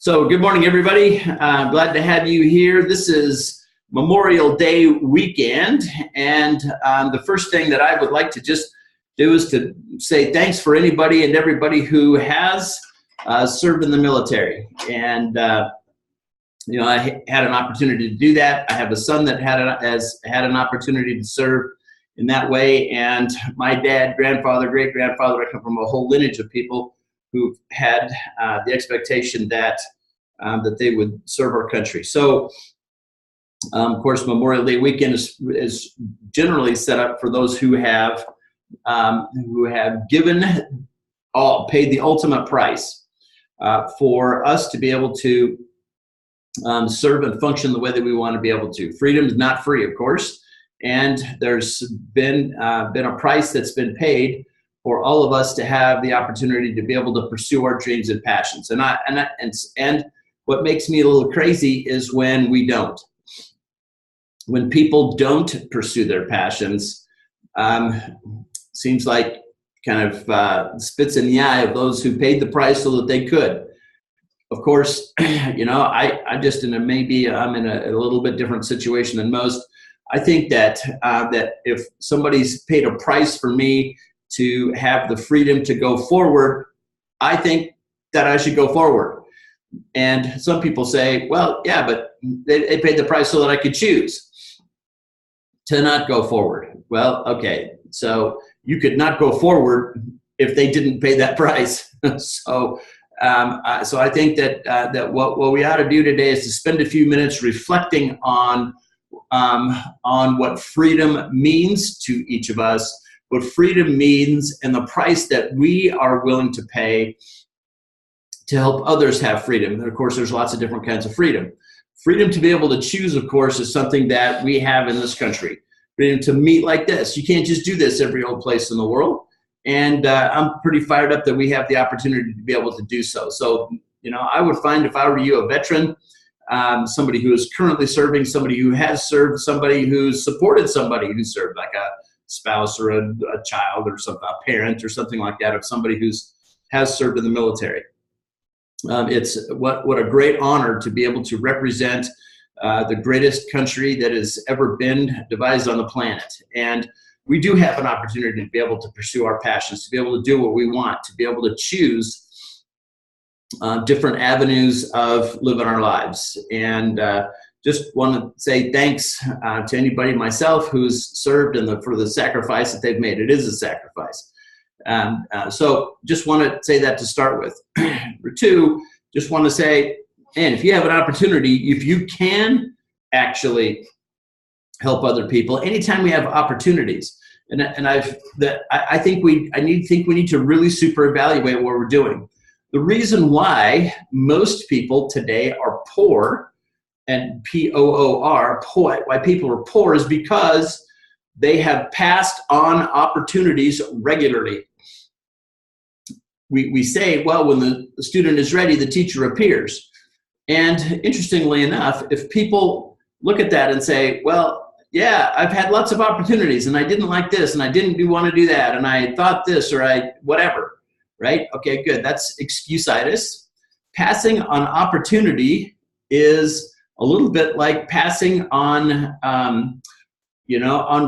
So good morning, everybody. Glad to have you here. This is Memorial Day weekend, and the first thing that I would like to just do is to say thanks for anybody and everybody who has served in the military. And you know, I had an opportunity to do that. I have a son that has had an opportunity to serve in that way, and my dad, grandfather, great-grandfather, I come from a whole lineage of people who've had the expectation that that they would serve our country. So, of course, Memorial Day weekend is generally set up for those who have given all, paid the ultimate price for us to be able to serve and function the way that we want to be able to. Freedom is not free, of course, and there's been a price that's been paid for all of us to have the opportunity to be able to pursue our dreams and passions. And what makes me a little crazy is when we don't. When people don't pursue their passions, seems like kind of spits in the eye of those who paid the price so that they could. Of course, you know, I'm in a little bit different situation than most. I think that that if somebody's paid a price for me to have the freedom to go forward, I think that I should go forward. And some people say, well, yeah, but they paid the price so that I could choose to not go forward. Well, okay, so you could not go forward if they didn't pay that price. So I think that what we ought to do today is to spend a few minutes reflecting on what freedom means to each of us, what freedom means, and the price that we are willing to pay to help others have freedom. And of course, there's lots of different kinds of freedom. Freedom to be able to choose, of course, is something that we have in this country. Freedom to meet like this. You can't just do this every old place in the world. And I'm pretty fired up that we have the opportunity to be able to do so. So, you know, I would find, if I were you, a veteran, somebody who is currently serving, somebody who has served, somebody who's supported somebody who served, like a spouse or a child or something, a parent or something like that, of somebody has served in the military. It's what a great honor to be able to represent the greatest country that has ever been devised on the planet. And we do have an opportunity to be able to pursue our passions, to be able to do what we want, to be able to choose different avenues of living our lives. And just want to say thanks to anybody, myself, who's served for the sacrifice that they've made. It is a sacrifice. So just want to say that to start with. Number two, just want to say, and if you have an opportunity, if you can actually help other people, anytime we have opportunities, I think we need to really super evaluate what we're doing. The reason why most people today are poor, and P-O-O-R, why people are poor, is because they have passed on opportunities regularly. We say, well, when the student is ready, the teacher appears. And interestingly enough, if people look at that and say, well, yeah, I've had lots of opportunities and I didn't like this and I didn't want to do that and I thought this or whatever, right? Okay, good. That's excuse-itis. Passing on opportunity is a little bit like passing on, on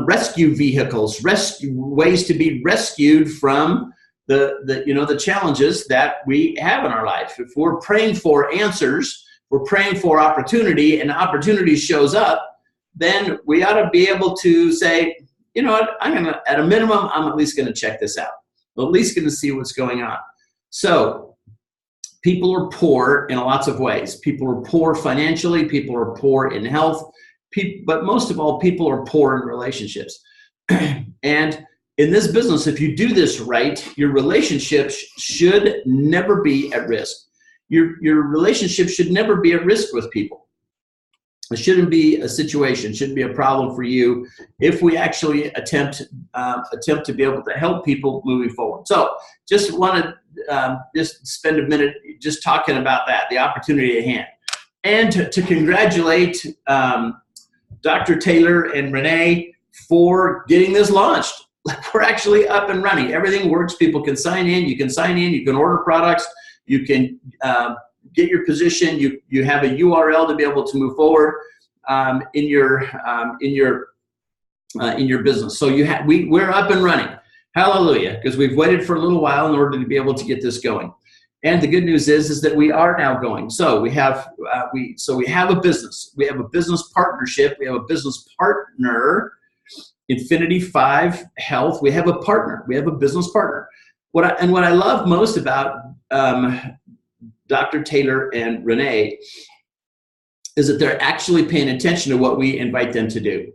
rescue vehicles, ways to be rescued from the challenges that we have in our life. If we're praying for answers, we're praying for opportunity, and opportunity shows up, then we ought to be able to say, you know what, at a minimum, I'm at least gonna check this out. I'm at least gonna see what's going on. So people are poor in lots of ways. People are poor financially, people are poor in health, but most of all, people are poor in relationships. And in this business, if you do this right, your relationships should never be at risk. Your relationship should never be at risk with people. It shouldn't be a situation, shouldn't be a problem for you if we actually attempt to be able to help people moving forward. So just want to just spend a minute just talking about that, the opportunity at hand. And to congratulate Dr. Taylor and Renee for getting this launched. We're actually up and running. Everything works. People can sign in. You can sign in. You can order products. You can get your position, you have a URL to be able to move forward in your business. So we're up and running. Hallelujah, because we've waited for a little while in order to be able to get this going. And the good news is that we are now going. So we have a business. We have a business partnership. We have a business partner, Infinity5 Health. We have a partner. We have a business partner. What I love most about Dr. Taylor and Renee is that they're actually paying attention to what we invite them to do.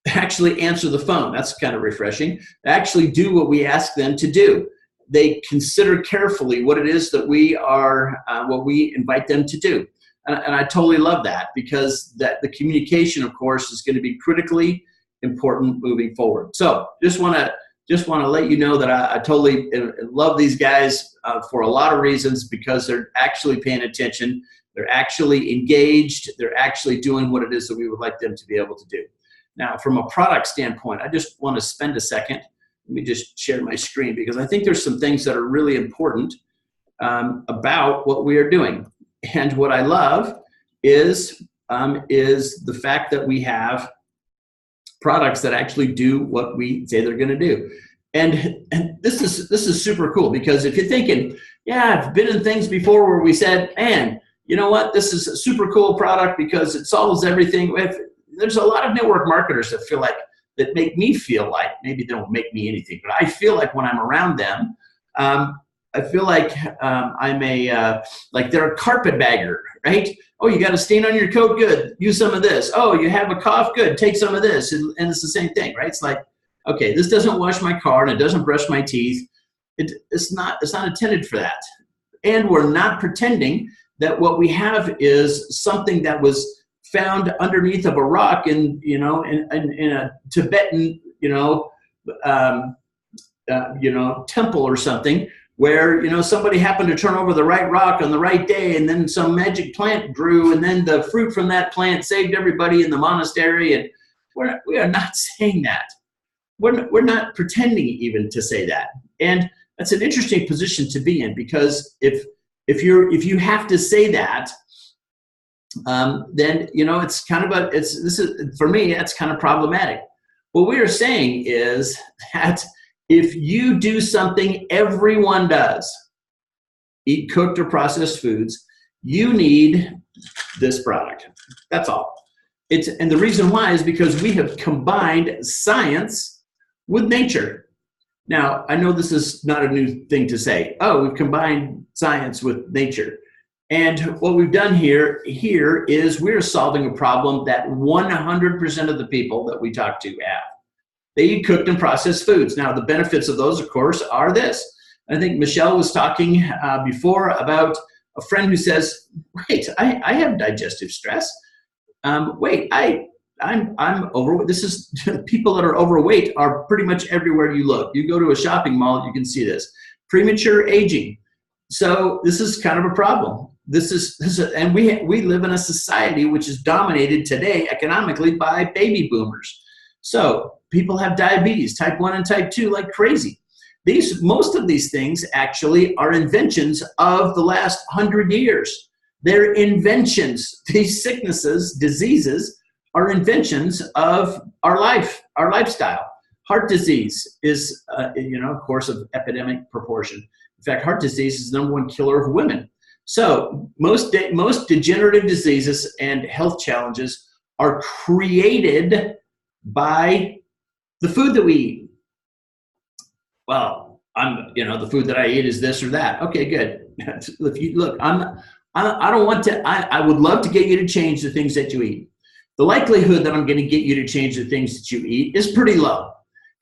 They actually answer the phone. That's kind of refreshing. They actually do what we ask them to do. They consider carefully what it is that what we invite them to do. And I totally love that, because the communication, of course, is going to be critically important moving forward. So just want to let you know that I totally love these guys for a lot of reasons, because they're actually paying attention. They're actually engaged. They're actually doing what it is that we would like them to be able to do. Now, from a product standpoint, I just want to spend a second. Let me just share my screen, because I think there's some things that are really important about what we are doing. And what I love is the fact that we have products that actually do what we say they're going to do. And this is super cool, because if you're thinking, yeah, I've been in things before where we said, man, you know what, this is a super cool product because it solves everything. There's a lot of network marketers that make me feel like, maybe they don't make me anything, but I feel like when I'm around them, I feel like like they're a carpetbagger, right? Oh, you got a stain on your coat? Good. Use some of this. Oh, you have a cough? Good. Take some of this. And it's the same thing, right? It's like, okay, this doesn't wash my car and it doesn't brush my teeth. It's not intended for that. And we're not pretending that what we have is something that was found underneath of a rock in a Tibetan, temple or something, where, somebody happened to turn over the right rock on the right day, and then some magic plant grew, and then the fruit from that plant saved everybody in the monastery. And we are not saying that. We're not pretending even to say that. And that's an interesting position to be in, because if you have to say that, then it's kind of for me, that's kind of problematic. What we are saying is that if you do something everyone does, eat cooked or processed foods, you need this product. That's all. And the reason why is because we have combined science with nature. Now, I know this is not a new thing to say. Oh, we've combined science with nature. And what we've done here is we're solving a problem that 100% of the people that we talk to have. They eat cooked and processed foods. Now, the benefits of those, of course, are this. I think Michelle was talking before about a friend who says, wait, I have digestive stress. Wait, I'm overweight. This is people that are overweight are pretty much everywhere you look. You go to a shopping mall, you can see this. Premature aging. So this is kind of a problem. And we live in a society which is dominated today economically by baby boomers. So people have diabetes, type 1 and type 2, like crazy. Most of these things actually are inventions of the last 100 years. They're inventions. These sicknesses, diseases, are inventions of our lifestyle. Heart disease is, of course, of epidemic proportion. In fact, heart disease is the #1 killer of women. So most degenerative diseases and health challenges are created by the food that we eat. Well, the food that I eat is this or that. Okay, good. I don't want to. I would love to get you to change the things that you eat. The likelihood that I'm going to get you to change the things that you eat is pretty low.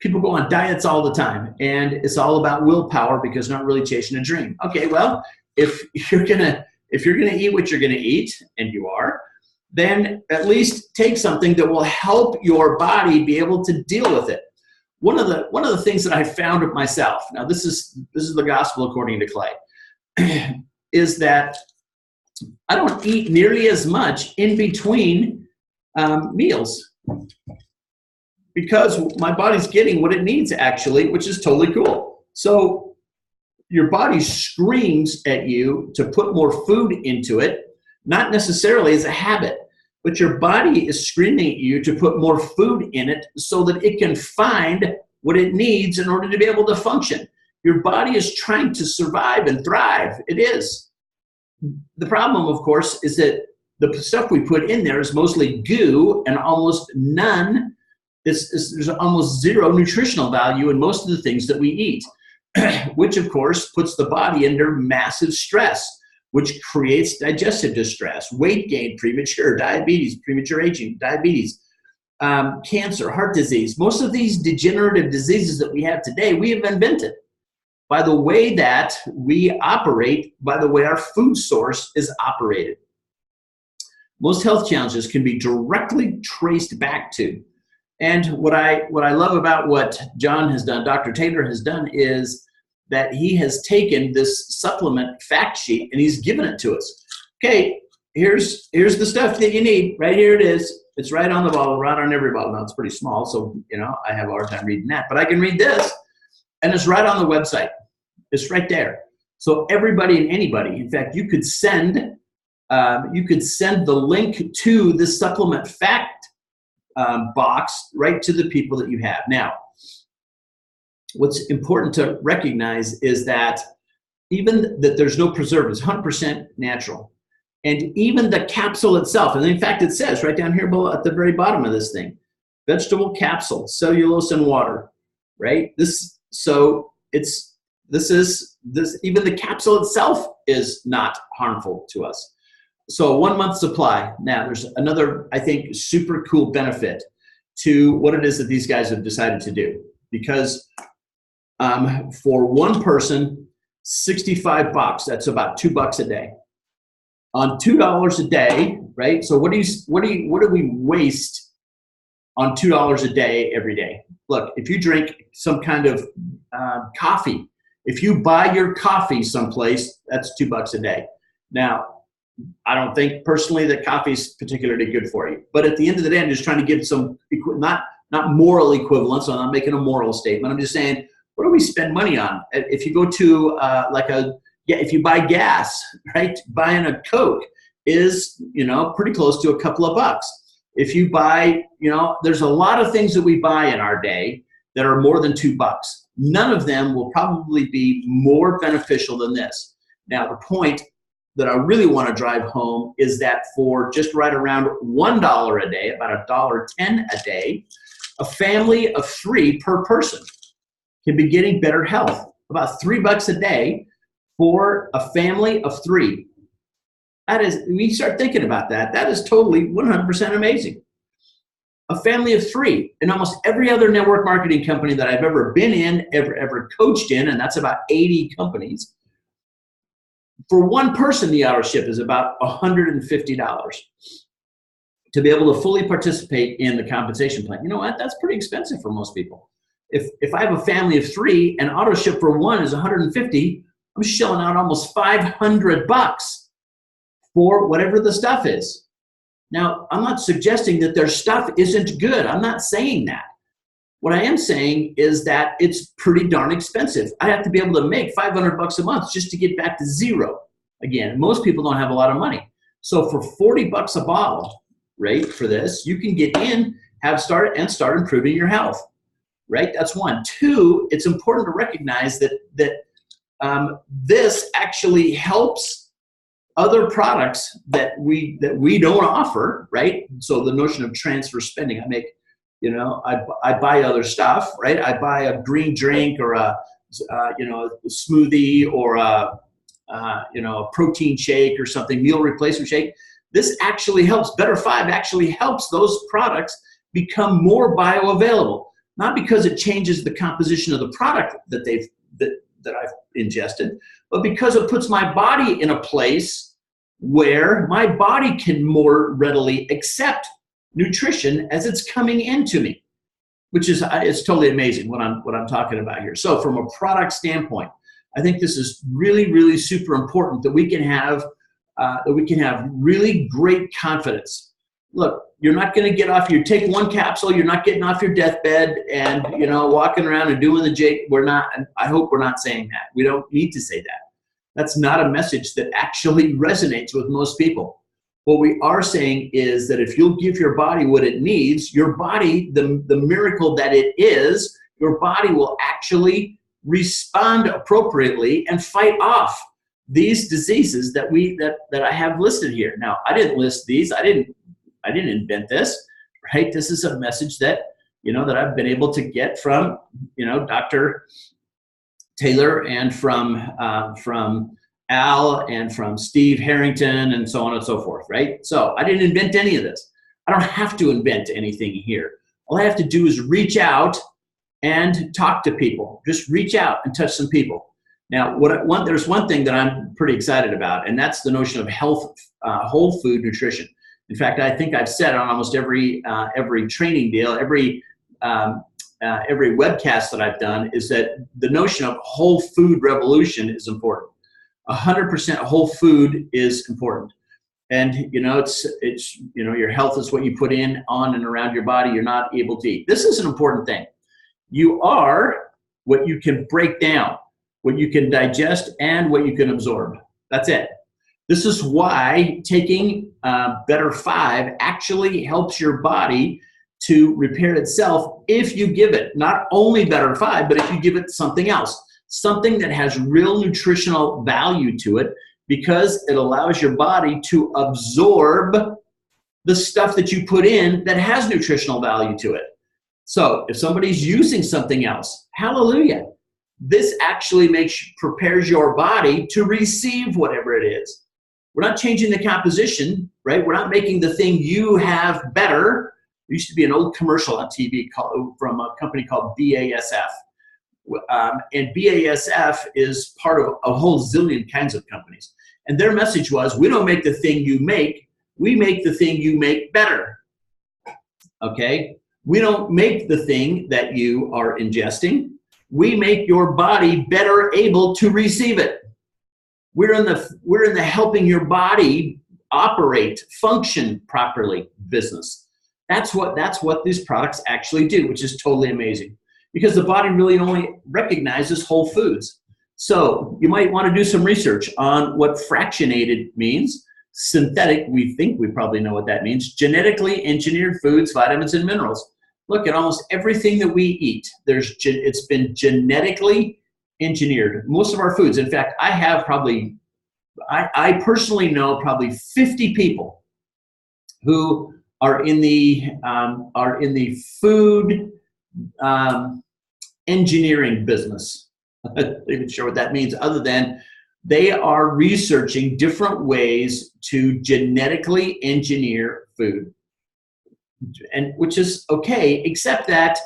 People go on diets all the time, and it's all about willpower because they're not really chasing a dream. Okay, well, if you're gonna eat what you're gonna eat, and you are, then at least take something that will help your body be able to deal with it. One of the things that I found of myself, now this is the gospel according to Clay, is that I don't eat nearly as much in between meals, because my body's getting what it needs actually, which is totally cool. So your body screams at you to put more food into it, not necessarily as a habit, but your body is screaming at you to put more food in it so that it can find what it needs in order to be able to function. Your body is trying to survive and thrive. It is. The problem, of course, is that the stuff we put in there is mostly goo and almost none, there's almost zero nutritional value in most of the things that we eat, which of course puts the body under massive stress, which creates digestive distress, weight gain, premature diabetes, premature aging, diabetes, cancer, heart disease. Most of these degenerative diseases that we have today, we have invented by the way that we operate, by the way our food source is operated. Most health challenges can be directly traced back to. And what I love about what John has done, Dr. Taylor has done, is that he has taken this supplement fact sheet and he's given it to us. Okay, here's the stuff that you need. Right here it is. It's right on the bottle, right on every bottle. Now it's pretty small, so I have a hard time reading that, but I can read this, and it's right on the website. It's right there. So everybody and anybody, in fact, you could send the link to the supplement fact box right to the people that you have. Now, what's important to recognize is that even that there's no preservatives, 100% natural. And even the capsule itself, and in fact it says right down here below at the very bottom of this thing, vegetable capsule, cellulose and water, right? Even the capsule itself is not harmful to us. So a 1 month supply. Now there's another, I think, super cool benefit to what it is that these guys have decided to do. Because for one person, 65 bucks, that's about $2 a day. On $2 a day, right? So what do we waste on $2 a day every day? Look, if you drink some kind of coffee, if you buy your coffee someplace, that's $2 a day. Now, I don't think personally that coffee is particularly good for you, but at the end of the day, I'm just trying to give some not moral equivalence. So I'm not making a moral statement. I'm just saying, what do we spend money on? If you go to if you buy gas, right? Buying a Coke is, pretty close to a couple of bucks. If you buy, there's a lot of things that we buy in our day that are more than $2. None of them will probably be more beneficial than this. Now, the point that I really want to drive home is that for just right around $1 a day, about $1.10 a day, a family of 3 per person can be getting better health. About $3 a day for a family of 3. That is, when you start thinking about that, that is totally 100% amazing. A family of 3 in almost every other network marketing company that I've ever been in, ever coached in, and that's about 80 companies. For one person, the hourship is about $150 to be able to fully participate in the compensation plan. You know what? That's pretty expensive for most people. If I have a family of 3 and auto ship for 1 is $150, I'm shelling out almost $500 for whatever the stuff is. Now, I'm not suggesting that their stuff isn't good. I'm not saying that. What I am saying is that it's pretty darn expensive. I have to be able to make $500 a month just to get back to zero. Again, most people don't have a lot of money. So for $40 a bottle, right, for this, you can get in, start improving your health, right? That's one. 2, it's important to recognize that this actually helps other products that we don't offer, right? So the notion of transfer spending, I buy other stuff, right? I buy a green drink or a smoothie or a protein shake or something, meal replacement shake. This actually helps. Better 5 actually helps those products become more bioavailable, not because it changes the composition of the product that I've ingested, but because it puts my body in a place where my body can more readily accept nutrition as it's coming into me, which is it's totally amazing what I'm talking about here. So from a product standpoint, I think this is really, really super important that we can have really great confidence. look, you're not going to get off. You take one capsule, you're not getting off your deathbed and, you know, walking around and doing the Jake. We're not, I hope we're not saying that. We don't need to say that. That's not a message that actually resonates with most people. What we are saying is that if you'll give your body what it needs, your body, the miracle that it is, your body will actually respond appropriately and fight off these diseases that I have listed here. Now, I didn't list these. I didn't invent this, right? This is a message that, you know, that I've been able to get from, you know, Dr. Taylor and from Al and from Steve Harrington and so on and so forth, right? So I didn't invent any of this. I don't have to invent anything here. All I have to do is reach out and talk to people. Just reach out and touch some people. Now, there's one thing that I'm pretty excited about, and that's the notion of health, whole food nutrition. In fact, I think I've said on almost every training deal, every webcast that I've done, is that the notion of whole food revolution is important. 100% whole food is important. And, you know, it's you know, your health is what you put in, on, and around your body. You're not able to eat. This is an important thing. You are what you can break down, what you can digest, and what you can absorb. That's it. This is why taking Better 5 actually helps your body to repair itself if you give it not only Better 5, but if you give it something else, something that has real nutritional value to it, because it allows your body to absorb the stuff that you put in that has nutritional value to it. So if somebody's using something else, hallelujah. This actually prepares your body to receive whatever it is. We're not changing the composition, right? We're not making the thing you have better. There used to be an old commercial on TV from a company called BASF. And BASF is part of a whole zillion kinds of companies. And their message was, we don't make the thing you make, we make the thing you make better. Okay? We don't make the thing that you are ingesting. We make your body better able to receive it. We're in the helping your body operate, function properly business. That's what these products actually do, which is totally amazing, because the body really only recognizes whole foods. So you might want to do some research on what fractionated means. Synthetic, we think we probably know what that means. Genetically engineered foods, vitamins, and minerals. Look at almost everything that we eat. It's been genetically engineered. Most of our foods. In fact, I personally know probably 50 people who are in the food engineering business. I'm not even sure what that means, other than they are researching different ways to genetically engineer food. And which is okay, except that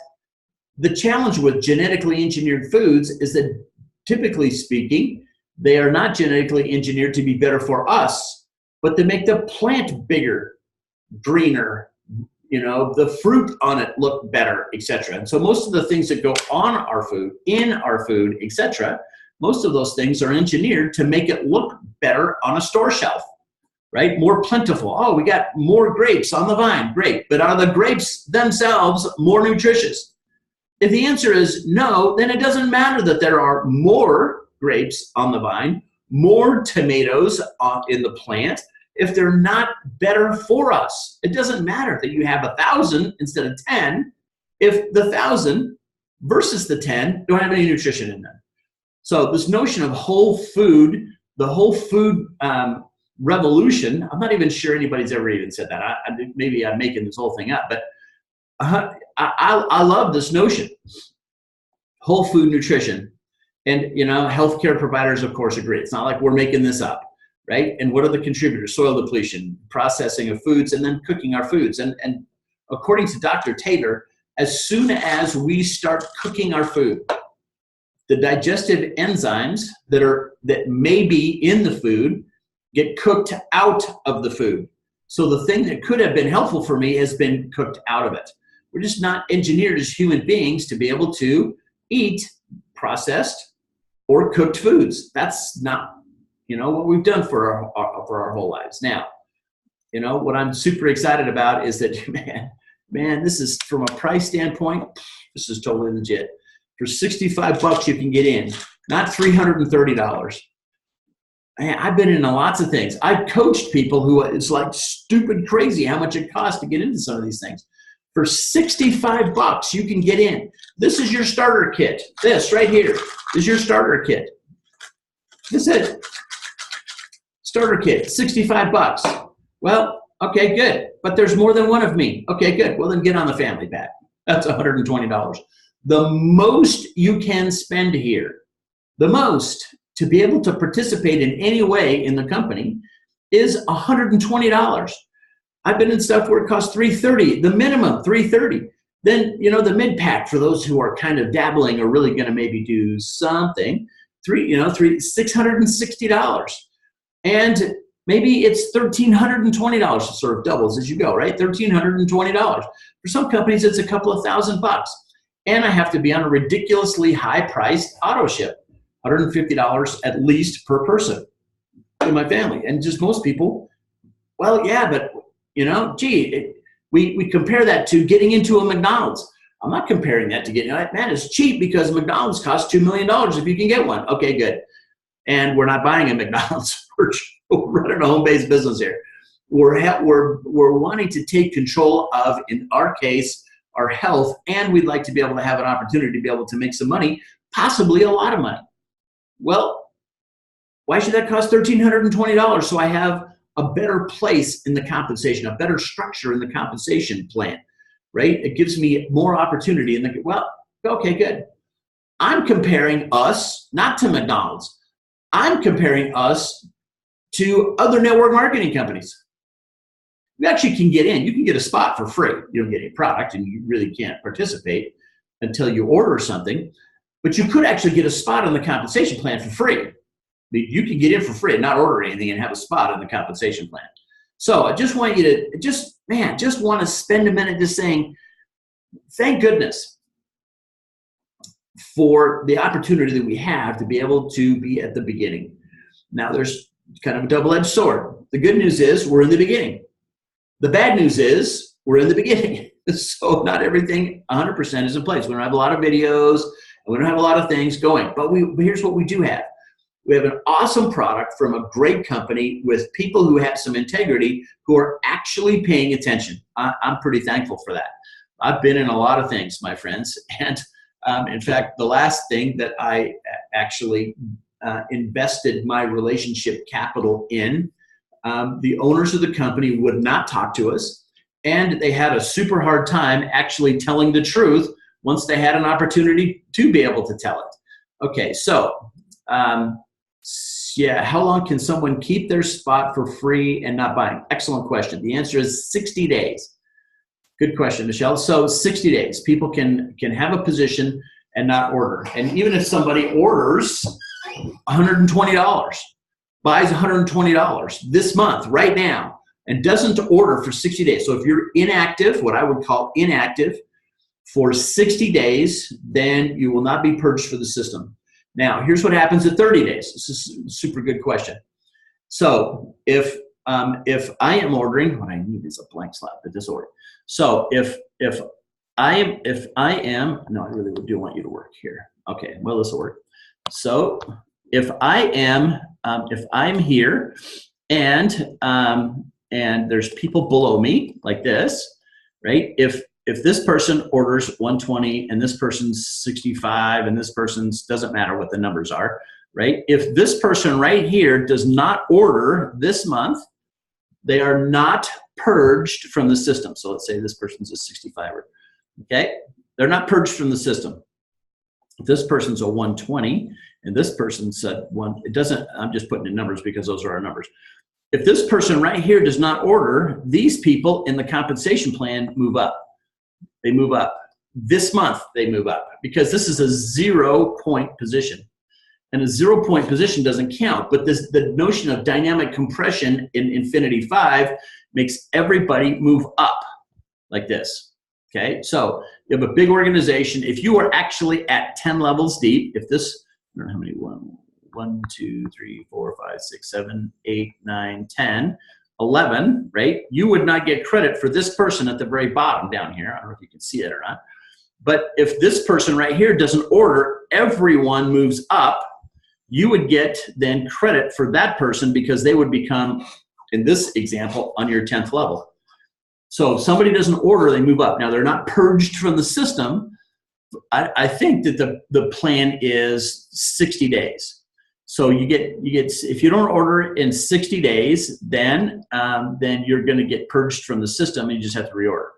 the challenge with genetically engineered foods is that, typically speaking, they are not genetically engineered to be better for us, but to make the plant bigger, greener, you know, the fruit on it look better, etc. And so most of the things that go on our food, in our food, etc., most of those things are engineered to make it look better on a store shelf. Right? More plentiful. Oh, we got more grapes on the vine. Great. But are the grapes themselves more nutritious? If the answer is no, then it doesn't matter that there are more grapes on the vine, more tomatoes in the plant, if they're not better for us. It doesn't matter that you have 1,000 instead of 10 if the 1,000 versus the 10 don't have any nutrition in them. So this notion of whole food, the whole food revolution, I'm not even sure anybody's ever even said that. Maybe I'm making this whole thing up, but I love this notion. Whole food nutrition. And, you know, healthcare providers, of course, agree. It's not like we're making this up, right? And what are the contributors? Soil depletion, processing of foods, and then cooking our foods. And according to Dr. Taylor, as soon as we start cooking our food, the digestive enzymes that may be in the food get cooked out of the food. So the thing that could have been helpful for me has been cooked out of it. We're just not engineered as human beings to be able to eat processed or cooked foods. That's not, you know, what we've done for our whole lives. Now, you know, what I'm super excited about is that, man, this is, from a price standpoint, this is totally legit. For 65 bucks, you can get in, not $330. Man, I've been into lots of things. I've coached people who, it's like stupid crazy how much it costs to get into some of these things. For 65 bucks, you can get in. This is your starter kit. This right here is your starter kit. This is it. Starter kit, 65 bucks. Well, okay, good. But there's more than one of me. Okay, good. Well, then get on the family pack. That's $120. The most you can spend here, the most to be able to participate in any way in the company is $120. I've been in stuff where it costs $330, the minimum $330. Then, you know, the mid pack for those who are kind of dabbling or really going to maybe do something, $660. And maybe it's $1,320. It sort of doubles as you go, right? $1,320. For some companies, it's a couple of $1,000. And I have to be on a ridiculously high-priced auto ship, $150 at least per person in my family. And just most people, well, yeah, but, you know, gee, we compare that to getting into a McDonald's. I'm not comparing that to getting, man, it's cheap because McDonald's costs $2 million if you can get one. Okay, good. And we're not buying a McDonald's. We're running a home-based business here. We're wanting to take control of, in our case, our health, and we'd like to be able to have an opportunity to be able to make some money, possibly a lot of money. Well, why should that cost $1,320? So I have a better place in the compensation, a better structure in the compensation plan, right? It gives me more opportunity. Well, okay, good. I'm comparing us, not to McDonald's. I'm comparing us to other network marketing companies. You actually can get in. You can get a spot for free. You don't get any product, and you really can't participate until you order something. But you could actually get a spot on the compensation plan for free. You can get in for free and not order anything and have a spot on the compensation plan. So I just want you to just want to spend a minute just saying, thank goodness for the opportunity that we have to be able to be at the beginning. Now there's kind of a double-edged sword. The good news is we're in the beginning. The bad news is we're in the beginning. So not everything 100% is in place. We don't have a lot of videos, and we don't have a lot of things going. But here's what we do have. We have an awesome product from a great company with people who have some integrity, who are actually paying attention. I'm pretty thankful for that. I've been in a lot of things, my friends. And in fact, the last thing that I actually invested my relationship capital in, the owners of the company would not talk to us, and they had a super hard time actually telling the truth once they had an opportunity to be able to tell it. Okay, so yeah, how long can someone keep their spot for free and not buying? Excellent question. The answer is 60 days. Good question, Michelle. So 60 days, people can have a position and not order. And even if somebody orders $120, buys $120 this month, right now, and doesn't order for 60 days. So if you're inactive, what I would call inactive, for 60 days, then you will not be purged for the system. Now, here's what happens at 30 days. This is a super good question. So if I am ordering, what I need is a blank slide, but this order. So if I am, no, I really do want you to work here. Okay, well, this will work. So if I'm here and there's people below me like this, right? If this person orders 120 and this person's 65 and this person's, doesn't matter what the numbers are, right? If this person right here does not order this month, they are not purged from the system. So let's say this person's a 65er, okay? They're not purged from the system. If this person's a 120 and this person's a it doesn't, I'm just putting in numbers because those are our numbers. If this person right here does not order, these people in the compensation plan move up. They move up. This month, they move up because this is a 0-point position. And a 0-point position doesn't count, but the notion of dynamic compression in Infinity5 makes everybody move up like this, okay? So you have a big organization. If you are actually at 10 levels deep, if this, I don't know how many, 1, 2, 3, 4, 5, 6, 7, 8, 9, 10, 11, right? You would not get credit for this person at the very bottom down here. I don't know if you can see it or not. But if this person right here doesn't order, everyone moves up, you would get then credit for that person because they would become, in this example, on your 10th level. So if somebody doesn't order, they move up. Now, they're not purged from the system. I think that the plan is 60 days. So you get if you don't order in 60 days, then you're going to get purged from the system, and you just have to reorder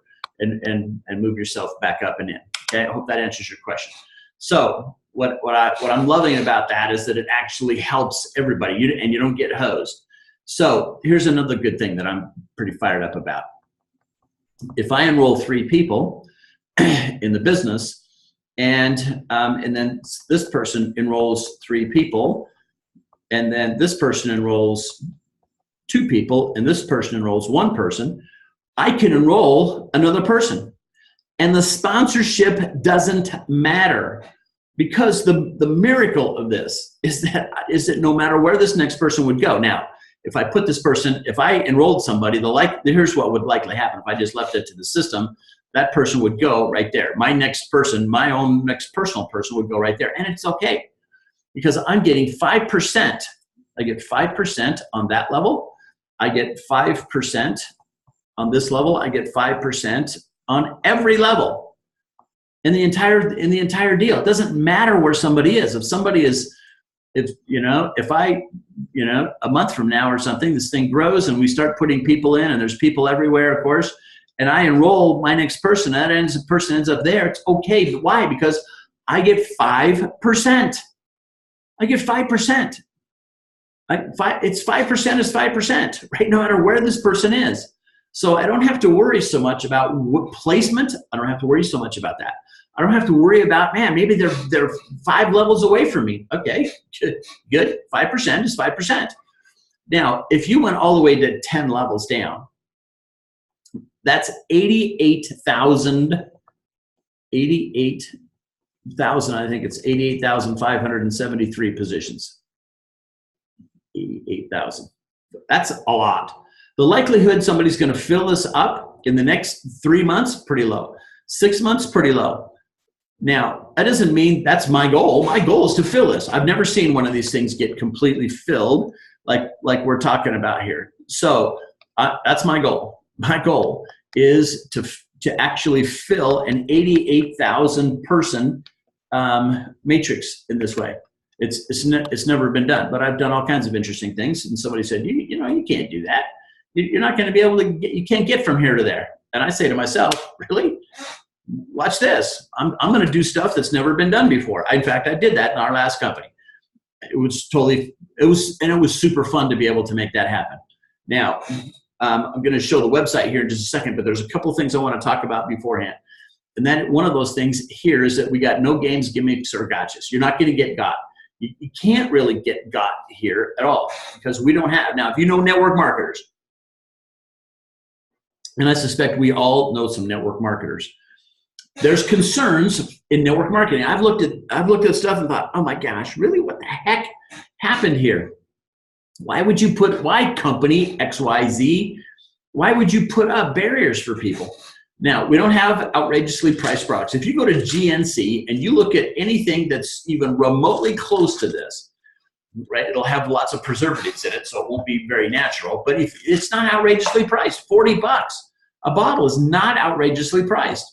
and move yourself back up and in. Okay, I hope that answers your question. So what I'm loving about that is that it actually helps everybody, and you don't get hosed. So here's another good thing that I'm pretty fired up about. If I enroll 3 people in the business, and then this person enrolls 3 people, and then this person enrolls 2 people, and this person enrolls 1 person, I can enroll another person. And the sponsorship doesn't matter, because the miracle of this is that no matter where this next person would go. Now, if I enrolled somebody, here's what would likely happen. If I just left it to the system, that person would go right there. My next person, my own next personal person would go right there. And it's okay, because I'm getting 5%. I get 5% on that level. I get 5% on this level. I get 5% on every level in the entire deal. It doesn't matter where somebody is. If somebody is, if a month from now or something, this thing grows and we start putting people in, and there's people everywhere, of course, and I enroll my next person, person ends up there, it's okay. But why? Because I get 5%. I get 5%. It's 5% is 5%, right? No matter where this person is. So I don't have to worry so much about what placement. I don't have to worry so much about that. I don't have to worry about, man, maybe they're 5 levels away from me. Okay, good. 5% is 5%. Now, if you went all the way to 10 levels down, that's 88,000, I think it's 88,573 positions. 88,000. That's a lot. The likelihood somebody's going to fill this up in the next 3 months, pretty low. 6 months, pretty low. Now, that doesn't mean that's my goal. My goal is to fill this. I've never seen one of these things get completely filled like we're talking about here. So that's my goal. My goal is to actually fill an 88,000 person matrix in this way. It's never been done, but I've done all kinds of interesting things. And somebody said, you can't do that. You're not going to be able to you can't get from here to there. And I say to myself, really? Watch this. I'm going to do stuff that's never been done before. In fact, I did that in our last company. It was super fun to be able to make that happen. Now, I'm going to show the website here in just a second, but there's a couple of things I want to talk about beforehand. And then one of those things here is that we got no games, gimmicks, or gotchas. You're not going to get got. You can't really get got here at all, because we don't have. Now, if you know network marketers, and I suspect we all know some network marketers, there's concerns in network marketing. I've looked at stuff and thought, oh my gosh, really? What the heck happened here? Why company XYZ? Why would you put up barriers for people? Now, we don't have outrageously priced products. If you go to GNC and you look at anything that's even remotely close to this, right, it'll have lots of preservatives in it, so it won't be very natural. But if it's not outrageously priced, $40 a bottle is not outrageously priced.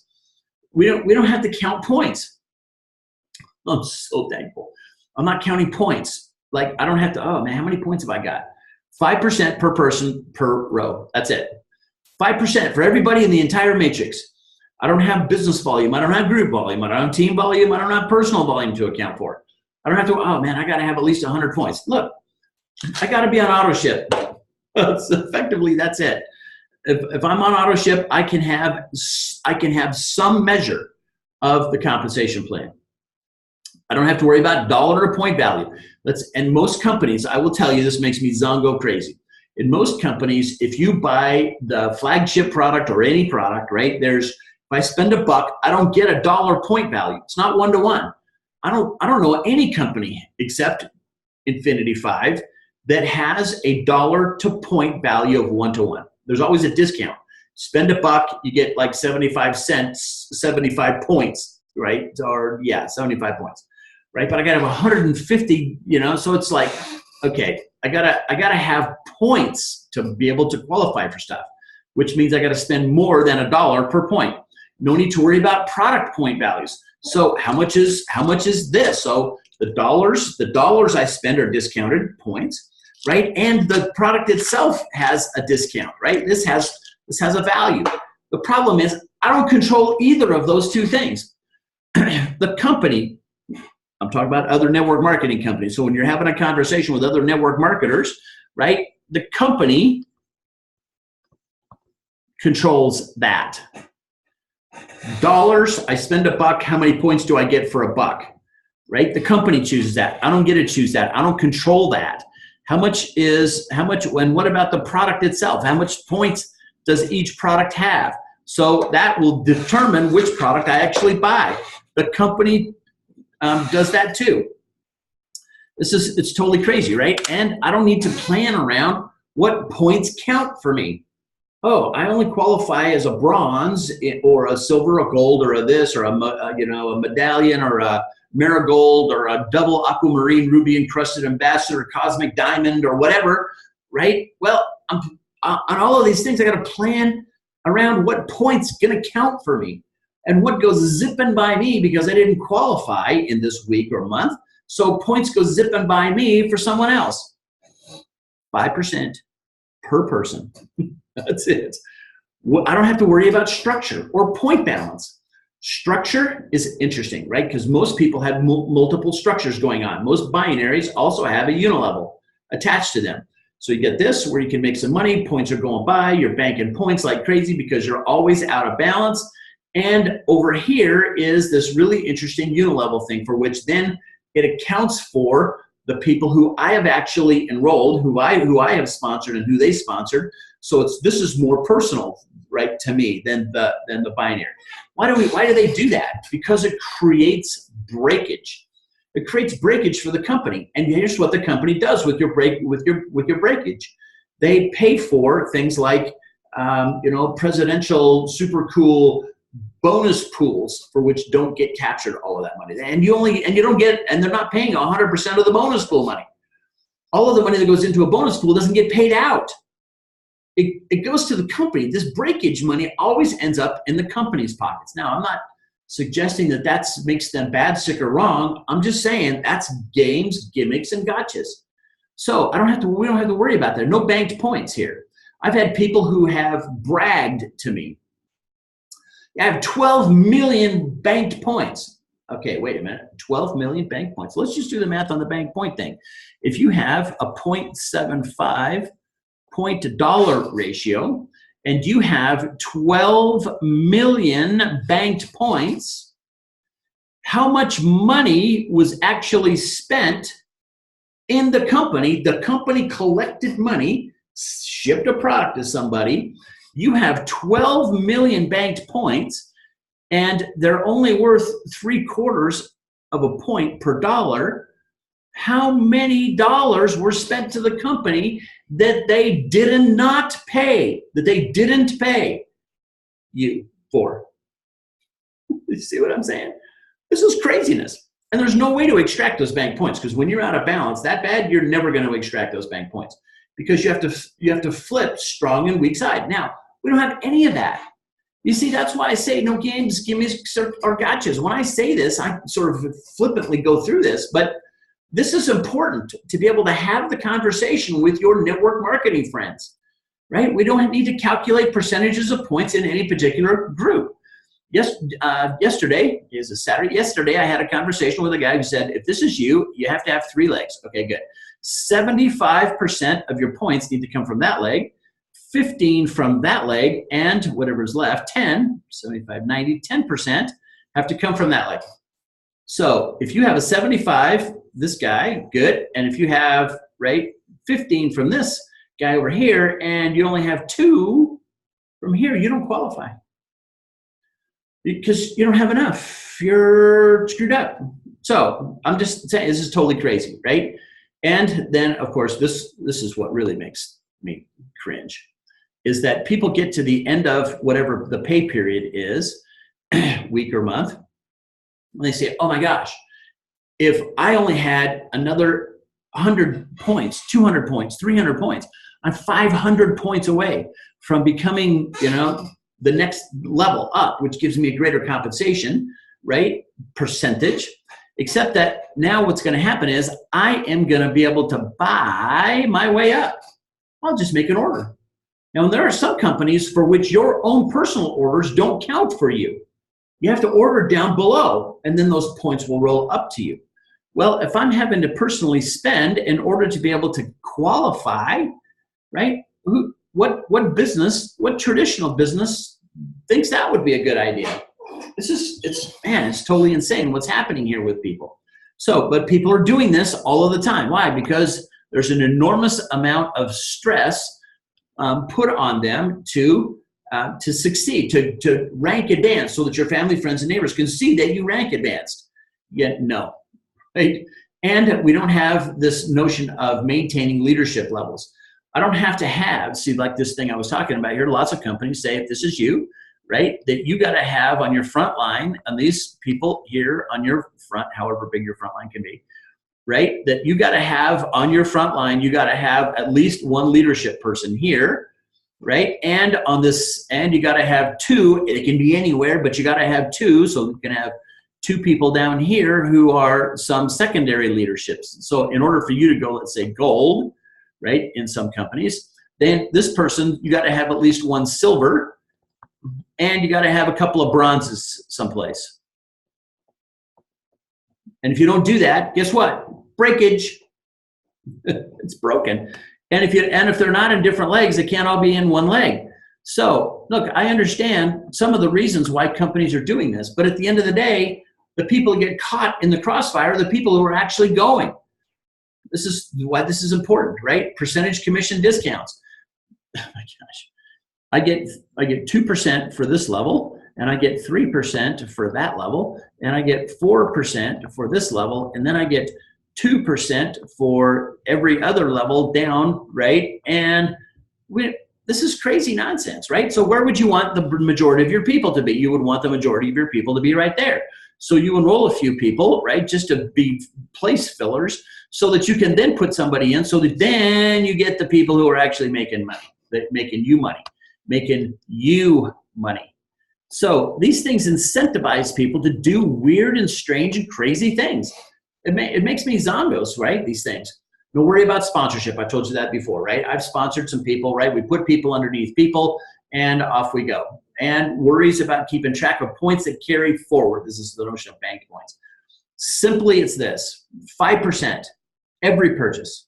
We don't have to count points. I'm so thankful. I'm not counting points. Like, I don't have to, oh man, how many points have I got? 5% per person per row. That's it. 5% for everybody in the entire matrix. I don't have business volume. I don't have group volume. I don't have team volume. I don't have personal volume to account for. I don't have to, oh man, I got to have at least 100 points. Look, I got to be on auto ship. So effectively, that's it. If I'm on auto ship, I can have some measure of the compensation plan. I don't have to worry about dollar or point value. And most companies, I will tell you, this makes me zongo crazy. In most companies, if you buy the flagship product or any product, right, if I spend $1, I don't get a dollar point value. It's not one-to-one. I don't know any company except Infinity5 that has a dollar to point value of 1 to 1. There's always a discount. Spend $1, you get like 75 cents, 75 points, right? Or yeah, 75 points, right? But I gotta have 150, you know, so it's like, okay, I gotta have points to be able to qualify for stuff, which means I gotta spend more than $1 per point. No need to worry about product point values. So how much is this? So the dollars I spend are discounted points, right? And the product itself has a discount, right? This has a value. The problem is I don't control either of those two things. The company, I'm talking about other network marketing companies. So when you're having a conversation with other network marketers, right? The company controls that. Dollars, I spend $1, how many points do I get for $1? Right? The company chooses that. I don't get to choose that. I don't control that. How much, and what about the product itself? How much points does each product have? So that will determine which product I actually buy. The company does that too. It's totally crazy, right? And I don't need to plan around what points count for me. Oh, I only qualify as a bronze or a silver or gold or a this or a medallion or a marigold or a double aquamarine ruby encrusted ambassador cosmic diamond or whatever, right? Well, on all of these things, I got to plan around what points going to count for me and what goes zipping by me because I didn't qualify in this week or month. So points go zipping by me for someone else. 5% per person. That's it. I don't have to worry about structure or point balance. Structure is interesting, right? Because most people have multiple structures going on. Most binaries also have a unilevel attached to them. So you get this where you can make some money, points are going by, you're banking points like crazy because you're always out of balance. And over here is this really interesting unilevel thing for which then it accounts for the people who I have actually enrolled, who I have sponsored and who they sponsored. So this is more personal, right, to me than the binary. Why do they do that? Because it creates breakage. It creates breakage for the company. And here's what the company does with your breakage. They pay for things like presidential super cool bonus pools for which don't get captured all of that money. And they're not paying 100% of the bonus pool money. All of the money that goes into a bonus pool doesn't get paid out. It goes to the company. This breakage money always ends up in the company's pockets. Now, I'm not suggesting that makes them bad, sick, or wrong. I'm just saying that's games, gimmicks, and gotchas. So we don't have to worry about that. No banked points here. I've had people who have bragged to me. I have 12 million banked points. Okay, wait a minute. 12 million banked points. Let's just do the math on the bank point thing. If you have a 0.75 point to dollar ratio and you have 12 million banked points, how much money was actually spent in the company? The company collected money, shipped a product to somebody. You have 12 million banked points, and they're only worth 3/4 of a point per dollar. How many dollars were spent to the company that they did not pay, that they didn't pay you for? You see what I'm saying? This is craziness. And there's no way to extract those bank points because when you're out of balance that bad, you're never going to extract those bank points because you have to flip strong and weak side. Now, we don't have any of that. You see, that's why I say no games, gimmicks, or gotchas. When I say this, I sort of flippantly go through this, but this is important to be able to have the conversation with your network marketing friends, right? We don't need to calculate percentages of points in any particular group. Yesterday is a Saturday. Yesterday, I had a conversation with a guy who said, if this is you, you have to have 3 legs. Okay, good. 75% of your points need to come from that leg, 15 from that leg, and whatever's left, 10, 75, 90, 10% have to come from that leg. So if you have a 75, this guy, good. And if you have, 15 from this guy over here, and you only have 2 from here, you don't qualify. Because you don't have enough. You're screwed up. So I'm just saying, this is totally crazy, right? And then, of course, this is what really makes me cringe, is that people get to the end of whatever the pay period is, week or month, and they say, oh my gosh, if I only had another 100 points, 200 points, 300 points, I'm 500 points away from becoming, the next level up, which gives me a greater compensation, right? Percentage. Except that now what's going to happen is I am going to be able to buy my way up. I'll just make an order. Now, there are some companies for which your own personal orders don't count for you. You have to order down below, and then those points will roll up to you. Well, if I'm having to personally spend in order to be able to qualify, right? What business, what traditional business thinks that would be a good idea? It's totally insane what's happening here with people. So, but people are doing this all of the time. Why? Because there's an enormous amount of stress put on them to succeed, to rank advanced, so that your family, friends, and neighbors can see that you rank advanced. Yet no, right? And we don't have this notion of maintaining leadership levels. I don't have to have, see, like this thing I was talking about here, lots of companies say, if this is you, right, that you got to have on your front line, and these people here on your front, however big your front line can be, right, that you got to have on your front line, you got to have at least one leadership person here, right, and on this end, you got to have two. It can be anywhere, but you got to have two, so you can have two people down here who are some secondary leaderships. So in order for you to go, let's say gold, right, in some companies, then this person, you got to have at least one silver, and you got to have a couple of bronzes someplace. And if you don't do that, guess what? Breakage. It's broken. And if they're not in different legs, they can't all be in one leg. So look, I understand some of the reasons why companies are doing this, but at the end of the day, the people who get caught in the crossfire are the people who are actually going. This is why this is important, right? Percentage commission discounts. Oh my gosh. I get 2% for this level, and I get 3% for that level, and I get 4% for this level, and then I get 2% for every other level down, right? And this is crazy nonsense, right? So where would you want the majority of your people to be? You would want the majority of your people to be right there. So you enroll a few people, right, just to be place fillers, so that you can then put somebody in, so that then you get the people who are actually making money, making you money. So these things incentivize people to do weird and strange and crazy things. It makes me zongos, right, these things. Don't worry about sponsorship. I told you that before, right? I've sponsored some people, right? We put people underneath people, and off we go. And worries about keeping track of points that carry forward. This is the notion of bank points. Simply, it's this: 5% every purchase.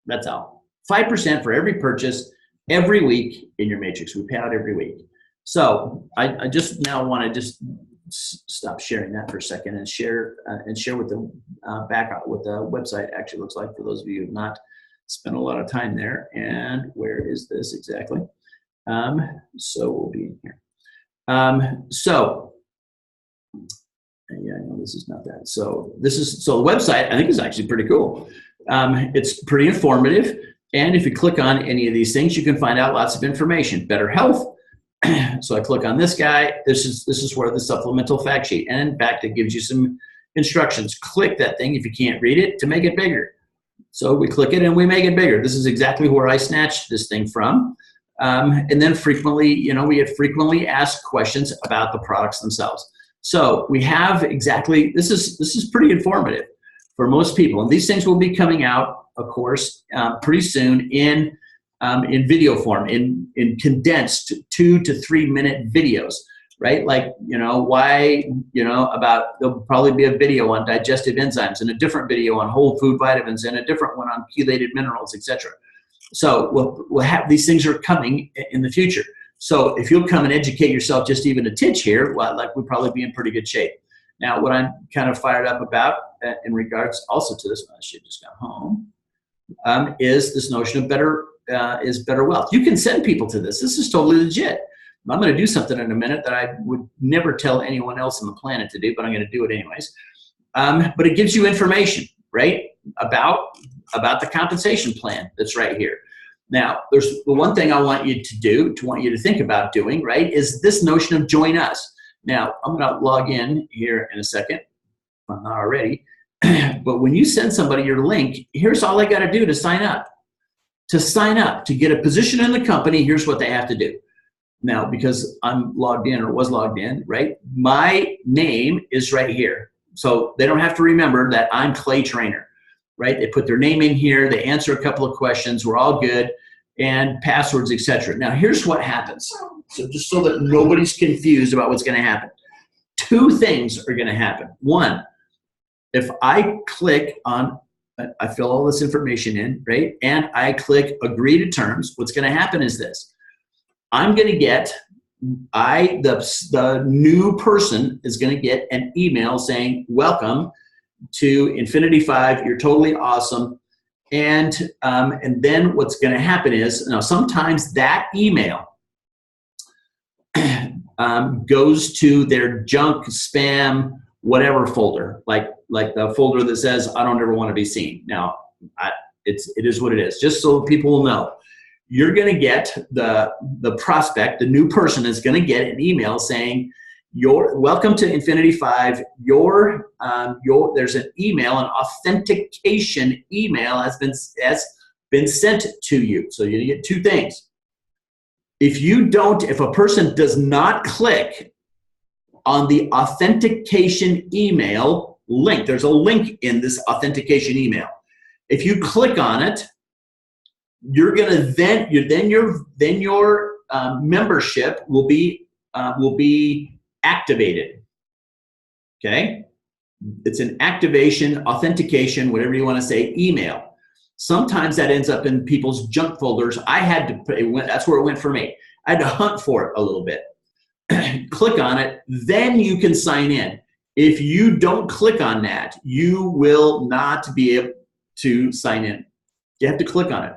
That's all. 5% for every purchase every week in your matrix. We pay out every week. So I just now want to just stop sharing that for a second and share what the what the website actually looks like for those of you who have not spent a lot of time there. And where is this exactly? So we'll be in here. Yeah, no, this is not that. So the website, I think, is actually pretty cool. It's pretty informative. And if you click on any of these things, you can find out lots of information. Better health. So I click on this guy. This is where the supplemental fact sheet. And in fact, it gives you some instructions. Click that thing if you can't read it to make it bigger. So we click it and we make it bigger. This is exactly where I snatched this thing from. And then frequently, we get frequently asked questions about the products themselves. So we have exactly, this is pretty informative for most people. And these things will be coming out, of course, pretty soon in video form, in condensed 2 to 3 minute videos, right? Like, there'll probably be a video on digestive enzymes, and a different video on whole food vitamins, and a different one on chelated minerals, etc. So we'll have, these things are coming in the future. So if you'll come and educate yourself just even a titch here, well, we'll probably be in pretty good shape. Now, what I'm kind of fired up about in regards also to this, I should just go home, is this notion of better wealth. You can send people to this. This is totally legit. I'm going to do something in a minute that I would never tell anyone else on the planet to do, but I'm going to do it anyways. But it gives you information, right, about about the compensation plan that's right here. Now, there's the one thing I want you to do, to think about doing, right, is this notion of join us. Now, I'm going to log in here in a second, if I'm not already. But when you send somebody your link, here's all they got to do to sign up. To sign up, to get a position in the company, here's what they have to do. Now, because I'm logged in or was logged in, right, my name is right here. So they don't have to remember that I'm Clay Trainer, right? They put their name in here, they answer a couple of questions, we're all good, and passwords, etc. Now, here's what happens. So just so that nobody's confused about what's going to happen. Two things are going to happen. One, if I click on, I fill all this information in, right? And I click agree to terms, what's going to happen is this. I'm going to get, the new person is going to get an email saying, welcome to Infinity 5, you're totally awesome. And then what's going to happen is, now sometimes that email goes to their junk, spam, whatever folder, like the folder that says, I don't ever want to be seen. Now, it is what it is, just so people will know. You're going to get the prospect, the new person is going to get an email saying, welcome to Infinity 5. There's an email, an authentication email has been sent to you. So you get two things. If a person does not click on the authentication email link, there's a link in this authentication email. If you click on it, you're gonna then your membership will be activated. Okay, it's an activation, authentication, whatever you want to say, email. Sometimes that ends up in people's junk folders. That's where it went for me. I had to hunt for it a little bit. Click on it, then you can sign in. If you don't click on that, you will not be able to sign in. You have to click on it.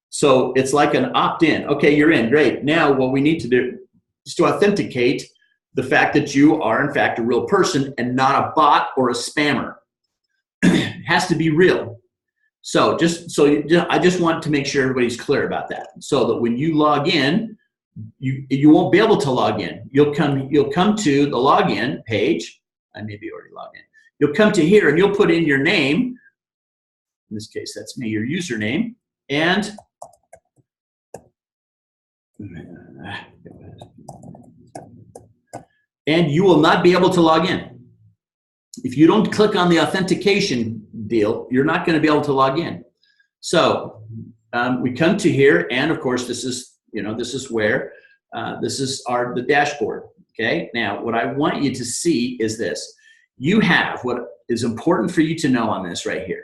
So it's like an opt-in. Okay, you're in, great. Now what we need to do is to authenticate the fact that you are in fact a real person and not a bot or a spammer. It has to be real. So I just want to make sure everybody's clear about that, so that when you log in, you won't be able to log in. You'll come to the login page. I may be already logged in. You'll come to here and you'll put in your name. In this case, that's me, your username, and you will not be able to log in. If you don't click on the authentication deal, you're not going to be able to log in. So we come to here, and of course, this is where the dashboard. Okay. Now, what I want you to see is this. You have, what is important for you to know on this right here,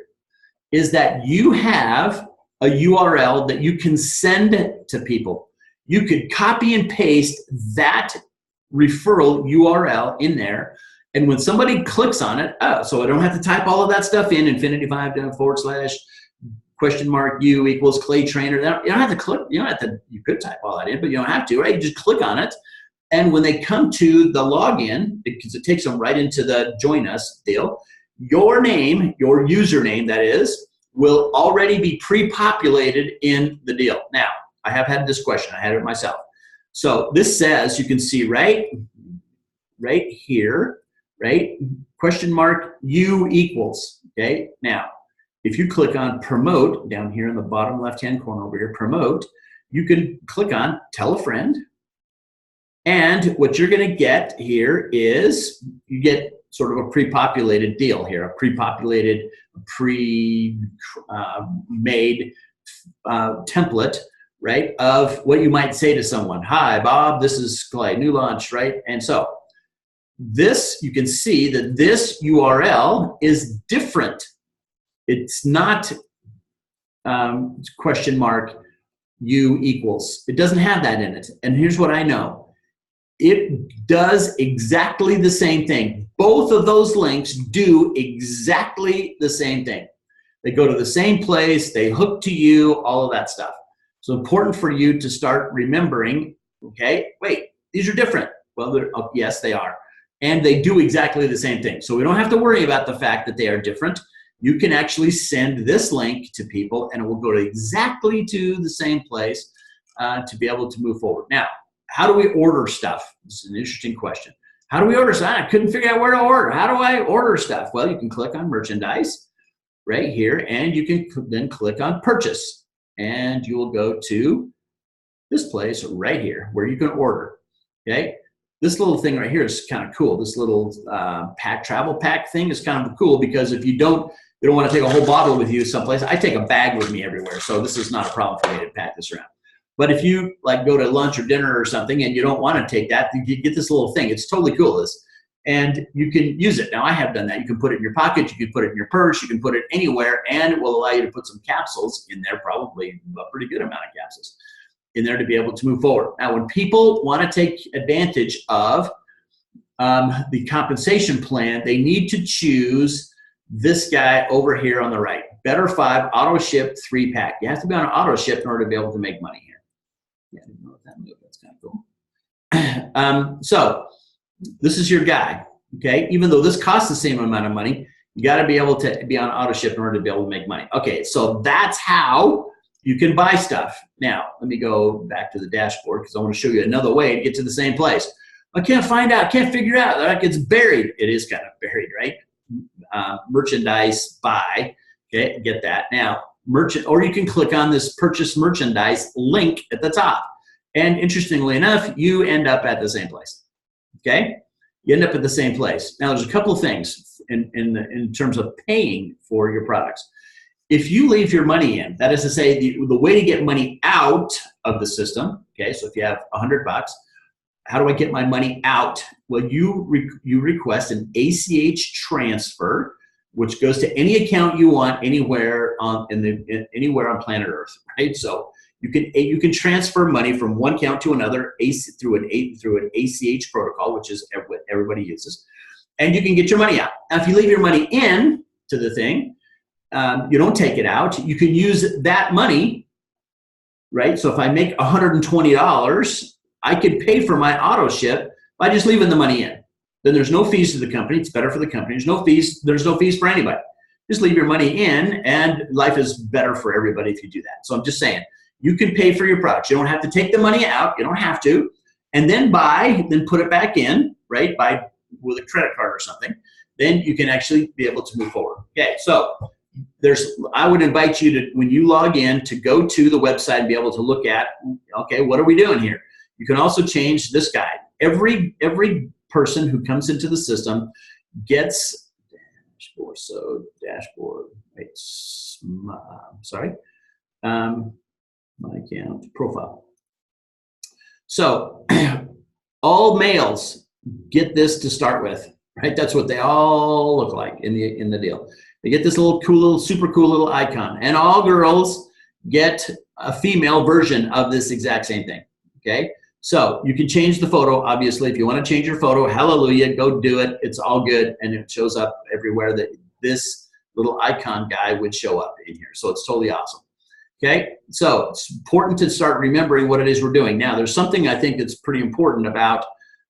is that you have a URL that you can send to people. You could copy and paste that referral URL in there, and when somebody clicks on it, so I don't have to type all of that stuff in, Infinity5 / /U equals Clay Trainer. You don't have to click, you could type all that in, but you don't have to, right? You just click on it, and when they come to the login, because it takes them right into the join us deal, your name, your username that is, will already be pre-populated in the deal. Now, I have had this question, I had it myself. So this says, you can see right here, right? $U equals, okay? Now, if you click on promote down here in the bottom left-hand corner over here, promote, you can click on tell a friend. And what you're gonna get here is, you get sort of a pre-populated deal here, a pre-populated, pre-made template, right, of what you might say to someone. Hi, Bob, this is Clay, new launch, right? And so this, you can see that this URL is different. It's not $U equals. It doesn't have that in it. And here's what I know. It does exactly the same thing. Both of those links do exactly the same thing. They go to the same place, they hook to you, all of that stuff. So important for you to start remembering, okay, wait, these are different. Well, yes, they are. And they do exactly the same thing. So we don't have to worry about the fact that they are different. you can actually send this link to people and it will go to exactly to the same place to be able to move forward. Now, how do we order stuff? This is an interesting question. How do we order stuff? I couldn't figure out where to order. How do I order stuff? Well, you can click on merchandise right here, and you can then click on purchase, and you will go to this place right here where you can order. Okay, this little thing right here is kind of cool. This little travel pack thing is kind of cool because if you don't want to take a whole bottle with you someplace. I take a bag with me everywhere, so this is not a problem for me to pack this around. But if you like go to lunch or dinner or something and you don't want to take that, you get this little thing. It's totally cool. And you can use it. Now, I have done that. You can put it in your pocket. You can put it in your purse. You can put it anywhere, and it will allow you to put some capsules in there, probably a pretty good amount of capsules in there to be able to move forward. Now, when people want to take advantage of the compensation plan, they need to choose this guy over here on the right. Better 5 auto ship 3-pack. You have to be on an auto ship in order to be able to make money here. Yeah, I didn't know what that moved. That's kind of cool. So this is your guy, okay? Even though this costs the same amount of money, you got to be able to be on auto ship in order to be able to make money. Okay, so that's how you can buy stuff. Now, let me go back to the dashboard because I want to show you another way to get to the same place. I can't find out, can't figure out. That gets buried. It is kind of buried, right? Merchandise buy, okay, get that. Now, or you can click on this purchase merchandise link at the top. And interestingly enough, you end up at the same place, okay? You end up at the same place. Now, there's a couple of things in terms of paying for your products. If you leave your money in, that is to say, the way to get money out of the system, okay, so if you have $100, how do I get my money out? Well, you request an ACH transfer, which goes to any account you want anywhere on anywhere on planet Earth, right? So you can transfer money from one account to another through an ACH protocol, which is what everybody uses, and you can get your money out. Now, if you leave your money in to the thing, you don't take it out. You can use that money, right? So if I make $120, I could pay for my auto ship by just leaving the money in. Then there's no fees to the company. It's better for the company. There's no fees for anybody. Just leave your money in, and life is better for everybody if you do that. So I'm just saying, you can pay for your products. You don't have to take the money out. You don't have to. And then then put it back in, right, with a credit card or something. Then you can actually be able to move forward. Okay, so I would invite you to, when you log in, to go to the website and be able to look at, okay, what are we doing here? You can also change this guide. Every person who comes into the system gets dashboard, wait, sorry, my account profile. So all males get this to start with, right? That's what they all look like in the deal. They get this super cool little icon, and all girls get a female version of this exact same thing, okay? So you can change the photo, obviously. If you want to change your photo, hallelujah, go do it. It's all good, and it shows up everywhere that this little icon guy would show up in here. So it's totally awesome, okay? So it's important to start remembering what it is we're doing. Now, there's something I think that's pretty important about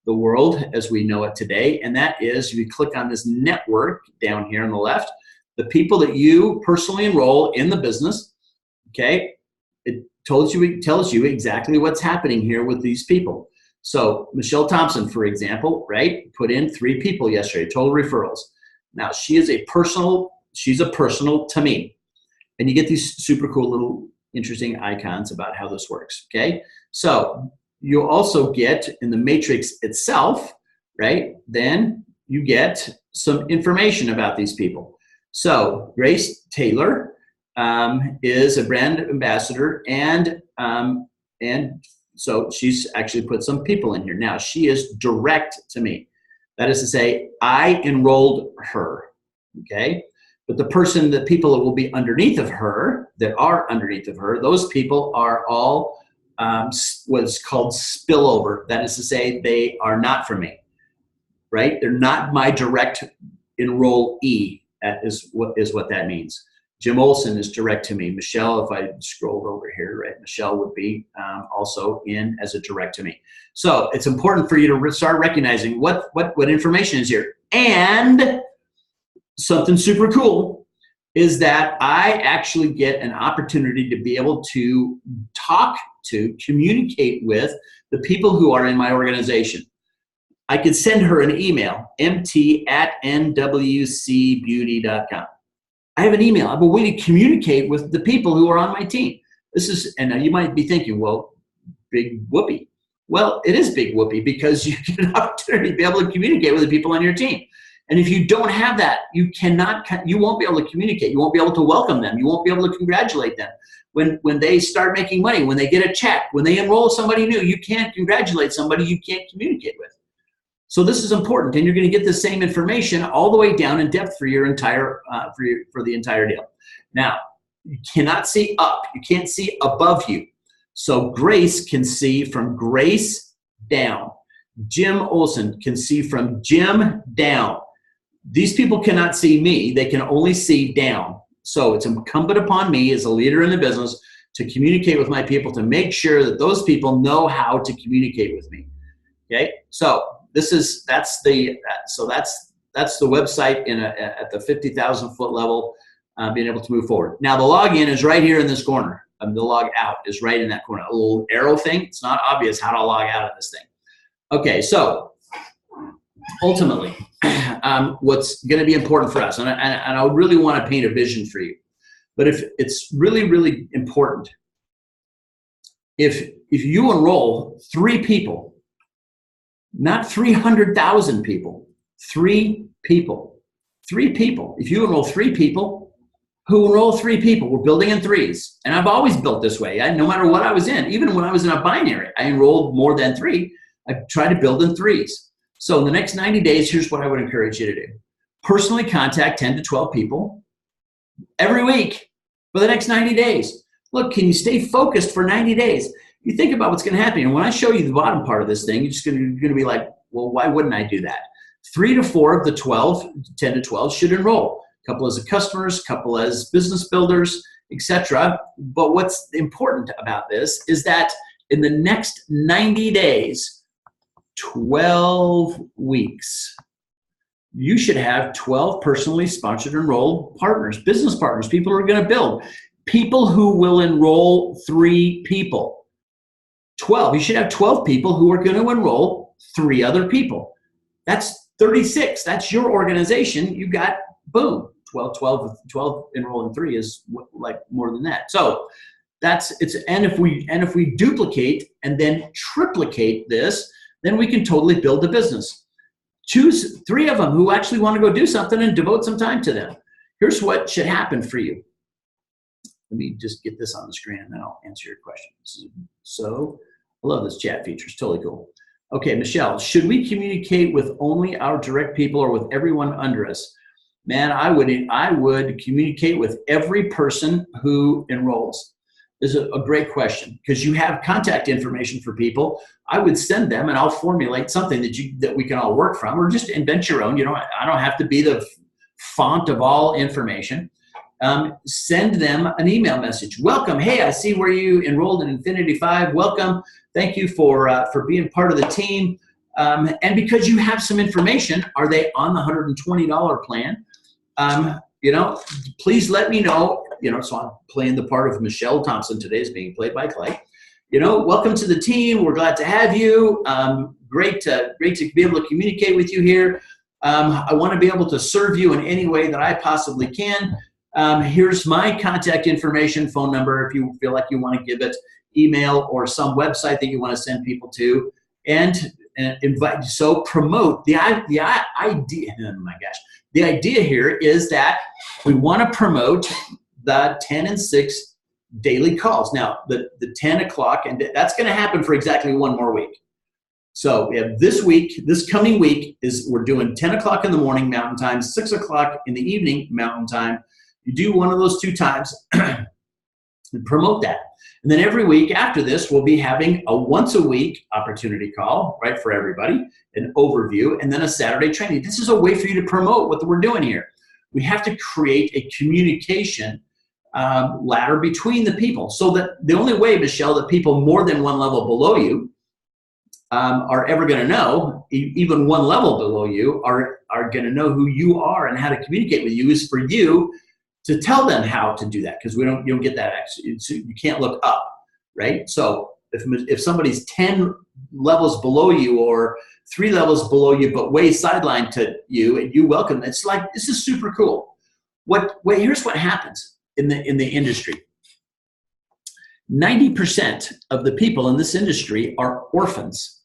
the world as we know it today, and that is you click on this network down here on the left, the people that you personally enroll in the business, okay? It tells you exactly what's happening here with these people. So Michelle Thompson, for example, right, put in 3 people yesterday, total referrals. Now she's a personal to me. And you get these super cool little interesting icons about how this works, okay? So you also get in the matrix itself, right, then you get some information about these people. So Grace Taylor is a brand ambassador, and so she's actually put some people in here. Now, she is direct to me. That is to say, I enrolled her, okay? But the people that will be underneath of her, those people are all what's called spillover. That is to say, they are not from me, right? They're not my direct enrollee. That is what that means. Jim Olson is direct to me. Michelle, if I scroll over here, right, Michelle would be also in as a direct to me. So it's important for you to start recognizing what information is here. And something super cool, is that I actually get an opportunity to be able to communicate with the people who are in my organization. I could send her an email, mt@nwcbeauty.com. I have an email. I have a way to communicate with the people who are on my team. This is, and now you might be thinking, well, big whoopee. Well, it is big whoopee because you get an opportunity to be able to communicate with the people on your team. And if you don't have that, you won't be able to communicate. You won't be able to welcome them. You won't be able to congratulate them. When they start making money, when they get a check, when they enroll somebody new, you can't congratulate somebody you can't communicate with. So this is important, and you're going to get the same information all the way down in depth for your entire for the entire deal. Now, you cannot see up. You can't see above you. So Grace can see from Grace down. Jim Olson can see from Jim down. These people cannot see me. They can only see down. So it's incumbent upon me as a leader in the business to communicate with my people, to make sure that those people know how to communicate with me. Okay, so that's the website at the 50,000 foot level, being able to move forward. Now the login is right here in this corner. The log out is right in that corner. A little arrow thing. It's not obvious how to log out of this thing. Okay, so ultimately, what's going to be important for us, and I would really want to paint a vision for you, but if it's really, really important, if you enroll 3 people, not 300,000 people, 3 people, 3 people. If you enroll 3 people, who enroll 3 people, we're building in threes. And I've always built this way. No matter what I was in, even when I was in a binary, I enrolled more than 3. I try to build in threes. So in the next 90 days, here's what I would encourage you to do. Personally contact 10 to 12 people every week for the next 90 days. Look, can you stay focused for 90 days? You think about what's going to happen. And when I show you the bottom part of this thing, you're just going to be like, well, why wouldn't I do that? 3 to 4 of the 10 to 12 should enroll. A couple as customers, a couple as business builders, etc. But what's important about this is that in the next 90 days, 12 weeks, you should have 12 personally sponsored enrolled partners, business partners, people who are going to build, people who will enroll 3 people. 12. You should have 12 people who are going to enroll 3 other people. That's 36. That's your organization. You got, boom, 12 enrolling 3 is like more than that. So and if we duplicate and then triplicate this, then we can totally build a business. Choose 3 of them who actually want to go do something and devote some time to them. Here's what should happen for you. Let me just get this on the screen and then I'll answer your questions. So I love this chat feature. It's totally cool. Okay, Michelle, should we communicate with only our direct people or with everyone under us? Man, I would communicate with every person who enrolls. This is a great question because you have contact information for people. I would send them and I'll formulate something that we can all work from, or just invent your own. I don't have to be the font of all information. Send them an email message. Welcome. Hey, I see where you enrolled in Infinity 5. Welcome. Thank you for being part of the team. And because you have some information, are they on the $120 plan? Please let me know. So I'm playing the part of Michelle Thompson today, is being played by Clay. Welcome to the team. We're glad to have you. Great to be able to communicate with you here. I want to be able to serve you in any way that I possibly can. Here's my contact information, phone number, if you feel like you want to give it, email, or some website that you want to send people to, and invite. So promote the idea. Oh my gosh, the idea here is that we want to promote the 10 and 6 daily calls. Now the 10 o'clock, and that's going to happen for exactly 1 more week. So we have this coming week we're doing 10 o'clock in the morning Mountain Time, 6 o'clock in the evening Mountain Time. You do one of those 2 times and promote that. And then every week after this, we'll be having a once a week opportunity call, right, for everybody, an overview, and then a Saturday training. This is a way for you to promote what we're doing here. We have to create a communication ladder between the people, so that the only way, Michelle, that people more than 1 level below you are ever going to know, even 1 level below you, are going to know who you are and how to communicate with you, is for you to tell them how to do that, because you don't get that actually. You can't look up, right? So if somebody's 10 levels below you or 3 levels below you, but way sidelined to you, and you welcome them, it's like, this is super cool. Here's what happens in the industry. 90% of the people in this industry are orphans.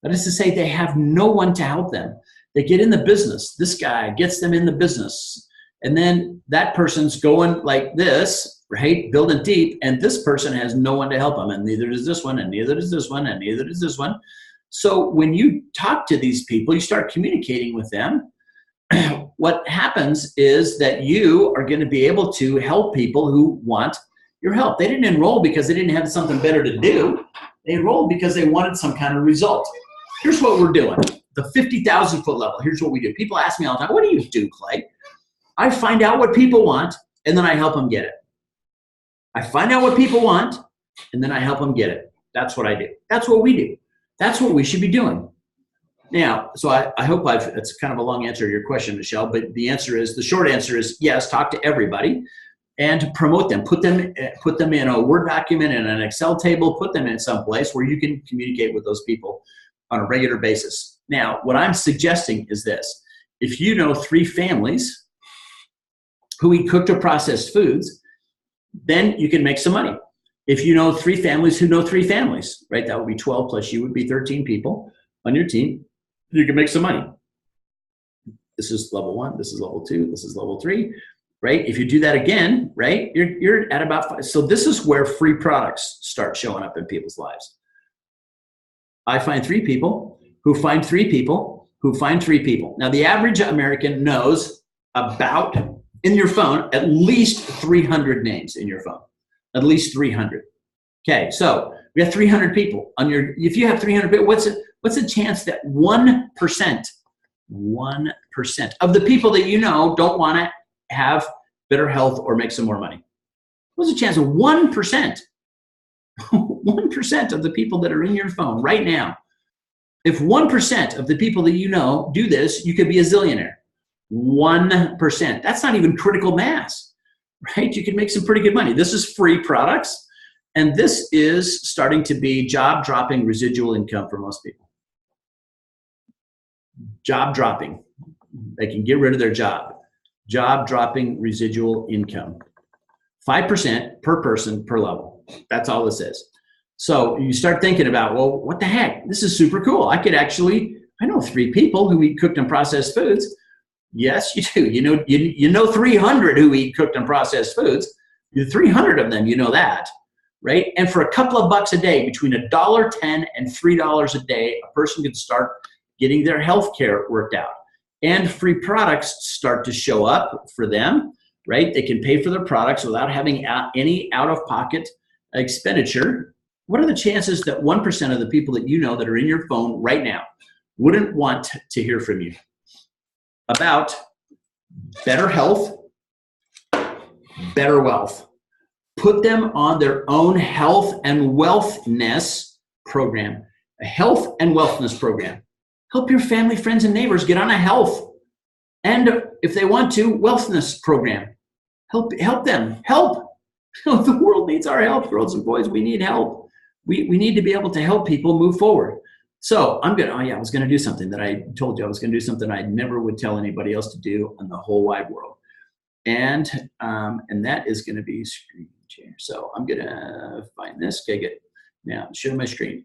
That is to say, they have no one to help them. They get in the business. This guy gets them in the business. And then that person's going like this, right? Building deep. And this person has no one to help them. And neither does this one, and neither does this one, and neither does this one. So when you talk to these people, you start communicating with them. What happens is that you are going to be able to help people who want your help. They didn't enroll because they didn't have something better to do. They enrolled because they wanted some kind of result. Here's what we're doing. The 50,000 foot level. Here's what we do. People ask me all the time, what do you do, Clay? I find out what people want, and then I help them get it. I find out what people want, and then I help them get it. That's what I do. That's what we do. That's what we should be doing. Now, so I hope it's kind of a long answer to your question, Michelle, but the short answer is yes, talk to everybody and promote them. Put them in a Word document, in an Excel table, put them in some place where you can communicate with those people on a regular basis. Now, what I'm suggesting is this. If you know 3 families who eat cooked or processed foods, then you can make some money. If you know 3 families who know 3 families, right, that would be 12 plus you would be 13 people on your team. You can make some money. This is level 1, this is level 2, this is level 3, right? If you do that again, right, you're at about 5. So this is where free products start showing up in people's lives. I find 3 people who find 3 people who find 3 people. Now, the average American knows about, in your phone, at least 300 names in your phone. At least 300. Okay, so we have 300 people on your, if you have 300 people, what's the chance that 1% of the people that you know don't want to have better health or make some more money? What's the chance of 1%? 1% of the people that are in your phone right now. If 1% of the people that you know do this, you could be a zillionaire. 1%. That's not even critical mass, right? You can make some pretty good money. This is free products, and this is starting to be job-dropping residual income for most people. Job-dropping. They can get rid of their job. Job-dropping residual income. 5% per person per level. That's all this is. So you start thinking about, well, what the heck? This is super cool. I know 3 people who eat cooked and processed foods. Yes, you do. You know 300 who eat cooked and processed foods. You're 300 of them, you know that, right? And for a couple of bucks a day, between $1.10 and $3 a day, a person can start getting their health care worked out. And free products start to show up for them, right? They can pay for their products without having any out-of-pocket expenditure. What are the chances that 1% of the people that you know that are in your phone right now wouldn't want to hear from you about better health, better wealth? Put them on their own health and wellness program, a health and wellness program. Help your family, friends, and neighbors get on a health, and if they want to, wellness program. Help them. Help. The world needs our help, girls and boys. We need help. We need to be able to help people move forward. So I was going to do something that I told you I was going to do, something I never would tell anybody else to do in the whole wide world. And that is going to be screen share. So I'm going to find this. Okay, good. Now share my screen.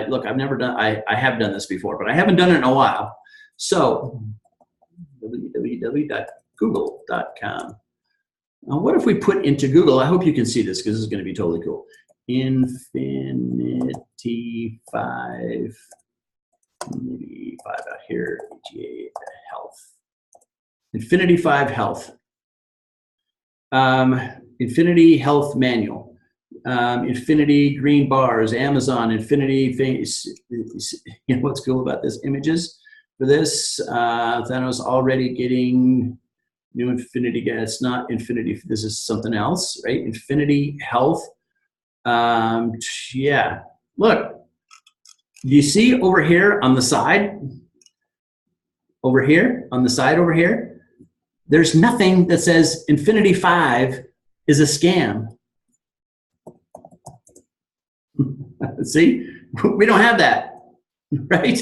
Look, I've never done, I have done this before, but I haven't done it in a while. So www.google.com. Now, what if we put into Google, I hope you can see this because this is going to be totally cool. Infinity5 out here, health. Infinity5 Health. Infinity Health Manual. Infinity Green Bars, Amazon, Infinity Face. You know what's cool about this? Images for this. Thanos already getting new Infinity. It's not Infinity. This is something else, right? Infinity Health. Yeah. Look, you see over here on the side? Over here, on the side over here? there's nothing that says Infinity 5 is a scam. See, we don't have that, right?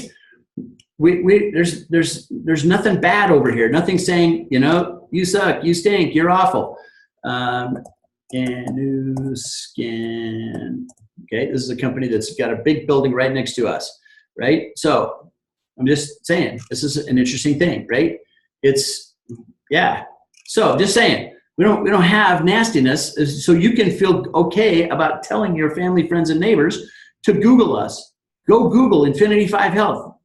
There's nothing bad over here. Nothing saying, you know, you suck, you stink, you're awful. And new scan. Okay, this is a company that's got a big building right next to us, right? So I'm just saying, this is an interesting thing, right? It's, yeah. So just saying, we don't have nastiness, so you can feel okay about telling your family, friends, and neighbors to Google us. Go Google Infinity 5 Health.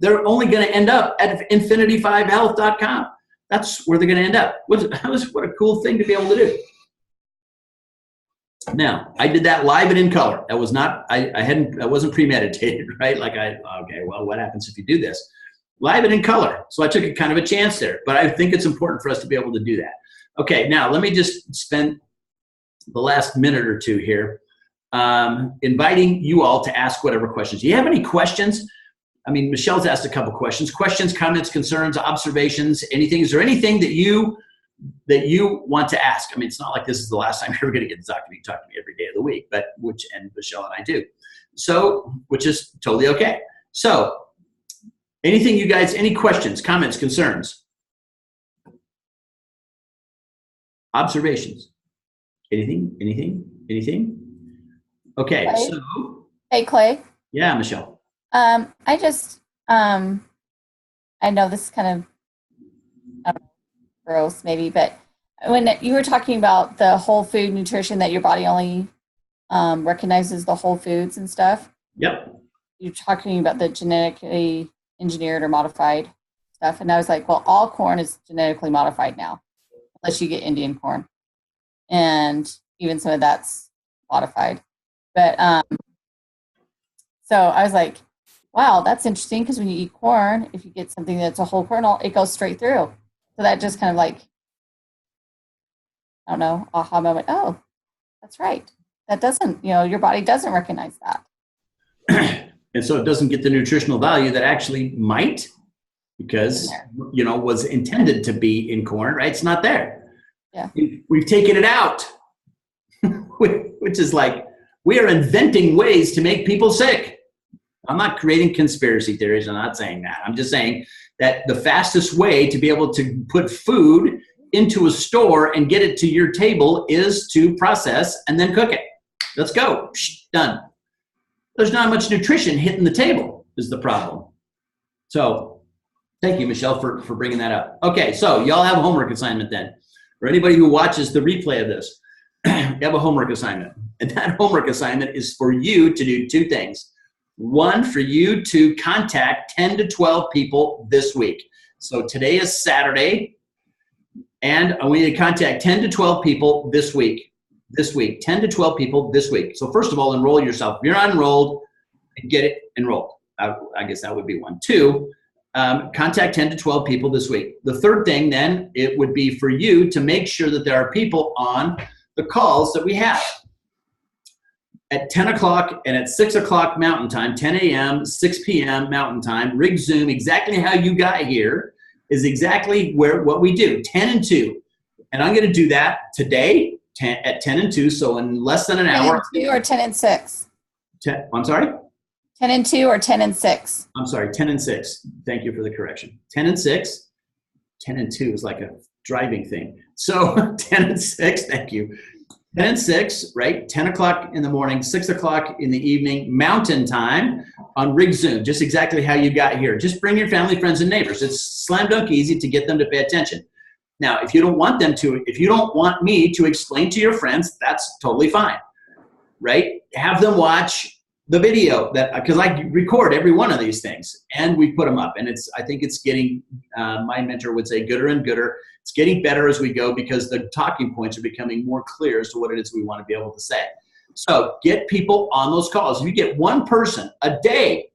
They're only going to end up at infinity5health.com. That's where they're going to end up. What a cool thing to be able to do. Now, I did that live and in color. That was not, I wasn't premeditated, right? Like okay, well, what happens if you do this? Live and in color. So I took a kind of a chance there, but I think it's important for us to be able to do that. Okay, now let me just spend the last minute or two here inviting you all to ask whatever questions. Do you have any questions? I mean, Michelle's asked a couple questions. Questions, comments, concerns, observations, anything. Is there anything that you want to ask? I mean, it's not like this is the last time you're ever going to get to talk to me. You talk to me every day of the week, and Michelle and I do. So, which is totally okay. So, anything you guys, any questions, comments, concerns, observations, anything? Okay, Clay? so. Hey, Clay. Yeah, Michelle. I just, I know this is kind of, I don't know, gross maybe, but when you were talking about the whole food nutrition, that your body only recognizes the whole foods and stuff. Yep. You're talking about the genetically engineered or modified stuff. And I was like, well, all corn is genetically modified now, unless you get Indian corn. And even some of that's modified. But so I was like, wow, that's interesting, because when you eat corn, if you get something that's a whole kernel, it goes straight through. So that just kind of like, I don't know, aha moment. Oh, that's right. That doesn't, your body doesn't recognize that. And so it doesn't get the nutritional value that actually might, because, was intended to be in corn, right? It's not there. Yeah. We've taken it out, which is like, we are inventing ways to make people sick. I'm not creating conspiracy theories. I'm not saying that. I'm just saying that the fastest way to be able to put food into a store and get it to your table is to process and then cook it. Let's go. Done. There's not much nutrition hitting the table is the problem. So thank you, Michelle, for bringing that up. Okay, so y'all have a homework assignment then. For anybody who watches the replay of this, you have a homework assignment. And that homework assignment is for you to do two things. One, for you to contact 10 to 12 people this week. So today is Saturday, and I want you to contact 10 to 12 people this week. 10 to 12 people this week. So first of all, enroll yourself. If you're not enrolled, get it enrolled. I guess that would be one. Two, contact 10 to 12 people this week. The third thing then, it would be for you to make sure that there are people on the calls that we have. At 10 o'clock and at 6 o'clock Mountain Time, 10 a.m., 6 p.m. Mountain Time, rig Zoom, exactly how you got here is exactly what we do, 10 and 2. And I'm going to do that today at 10 and 2, so in less than an hour. 10 and 2 or 10 and 6? I'm sorry? 10 and 2 or 10 and 6? I'm sorry, 10 and 6. Thank you for the correction. 10 and 6. 10 and 2 is like a driving thing. So 10 and 6, thank you. 10 and 6, right? 10 o'clock in the morning, 6 o'clock in the evening, Mountain Time on Rig Zoom, just exactly how you got here. Just bring your family, friends, and neighbors. It's slam dunk easy to get them to pay attention. Now, if you don't want me to explain to your friends, that's totally fine, right? Have them watch the video because I record every one of these things and we put them up, and I think it's getting, my mentor would say, gooder and gooder. It's getting better as we go because the talking points are becoming more clear as to what it is we want to be able to say. So get people on those calls. If you get one person a day,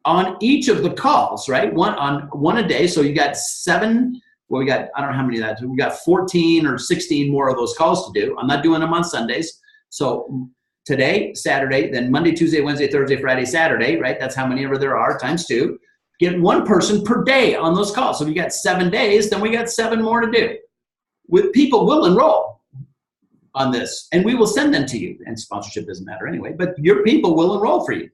on each of the calls, right? One a day. So you got 7. Well, we got, I don't know how many of that. We got 14 or 16 more of those calls to do. I'm not doing them on Sundays. So today, Saturday, then Monday, Tuesday, Wednesday, Thursday, Friday, Saturday, right? That's how many ever there are, times 2. get one person per day on those calls. So if you got 7 days, then we got 7 more to do. With people will enroll on this, and we will send them to you. And sponsorship doesn't matter anyway, but your people will enroll for you.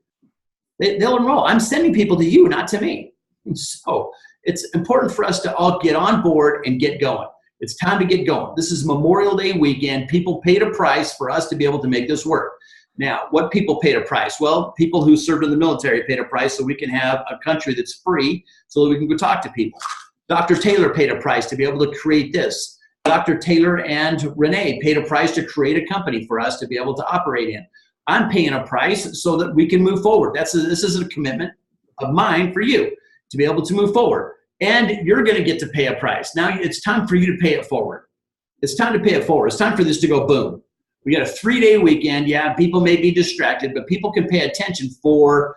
They'll enroll. I'm sending people to you, not to me. So it's important for us to all get on board and get going. It's time to get going. This is Memorial Day weekend. People paid a price for us to be able to make this work. Now, what people paid a price? Well, people who served in the military paid a price so we can have a country that's free so that we can go talk to people. Dr. Taylor paid a price to be able to create this. Dr. Taylor and Renee paid a price to create a company for us to be able to operate in. I'm paying a price so that we can move forward. This is a commitment of mine for you to be able to move forward. And you're going to get to pay a price. Now it's time for you to pay it forward. It's time to pay it forward. It's time for this to go boom. We got a 3-day weekend. Yeah, people may be distracted, but people can pay attention for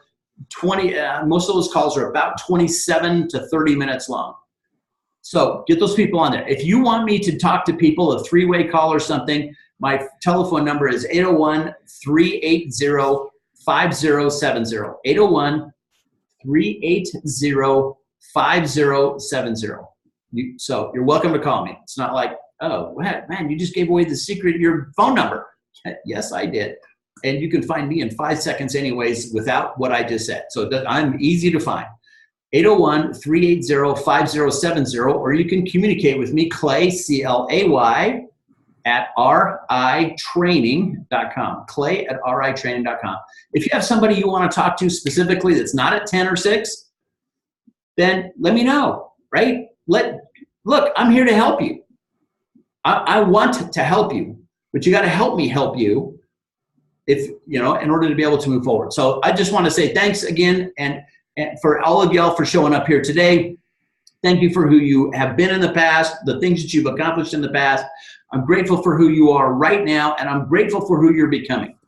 20, most of those calls are about 27 to 30 minutes long. So get those people on there. If you want me to talk to people, a 3-way call or something, my telephone number is 801-380-5070. 801-380-5070. So you're welcome to call me. It's not like, oh, man, you just gave away the secret of your phone number. Yes, I did. And you can find me in 5 seconds anyways without what I just said. So I'm easy to find. 801-380-5070, or you can communicate with me, Clay, C-L-A-Y, at ritraining.com. Clay at ritraining.com. If you have somebody you want to talk to specifically that's not at 10 or 6, then let me know, right? Look, I'm here to help you. I want to help you, but you got to help me help you in order to be able to move forward. So I just want to say thanks again, and for all of y'all for showing up here today. Thank you for who you have been in the past, the things that you've accomplished in the past. I'm grateful for who you are right now, and I'm grateful for who you're becoming.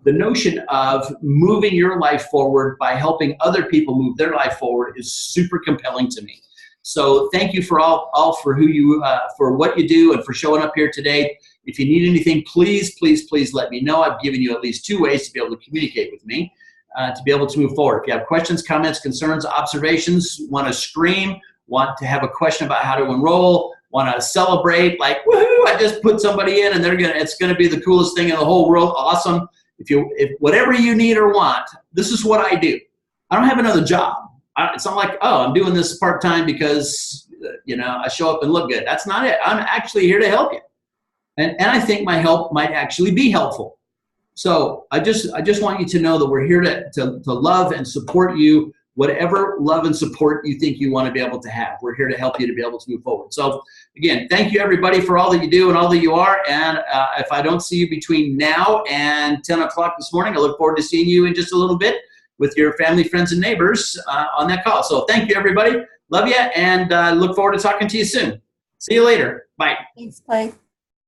The notion of moving your life forward by helping other people move their life forward is super compelling to me. So thank you for all for who you for what you do and for showing up here today. If you need anything, please let me know. I've given you at least 2 ways to be able to communicate with me to be able to move forward. If you have questions, comments, concerns, observations, want to scream, want to have a question about how to enroll, want to celebrate, like, woohoo, I just put somebody in and it's going to be the coolest thing in the whole world. Awesome. If whatever you need or want, this is what I do. I don't have another job. It's not like, oh, I'm doing this part-time because, I show up and look good. That's not it. I'm actually here to help you. And I think my help might actually be helpful. So I just want you to know that we're here to love and support you, whatever love and support you think you want to be able to have. We're here to help you to be able to move forward. So again, thank you everybody for all that you do and all that you are. And if I don't see you between now and 10 o'clock this morning, I look forward to seeing you in just a little bit with your family, friends, and neighbors on that call. So thank you everybody. Love you, and look forward to talking to you soon. See you later. Bye. Thanks, Clay.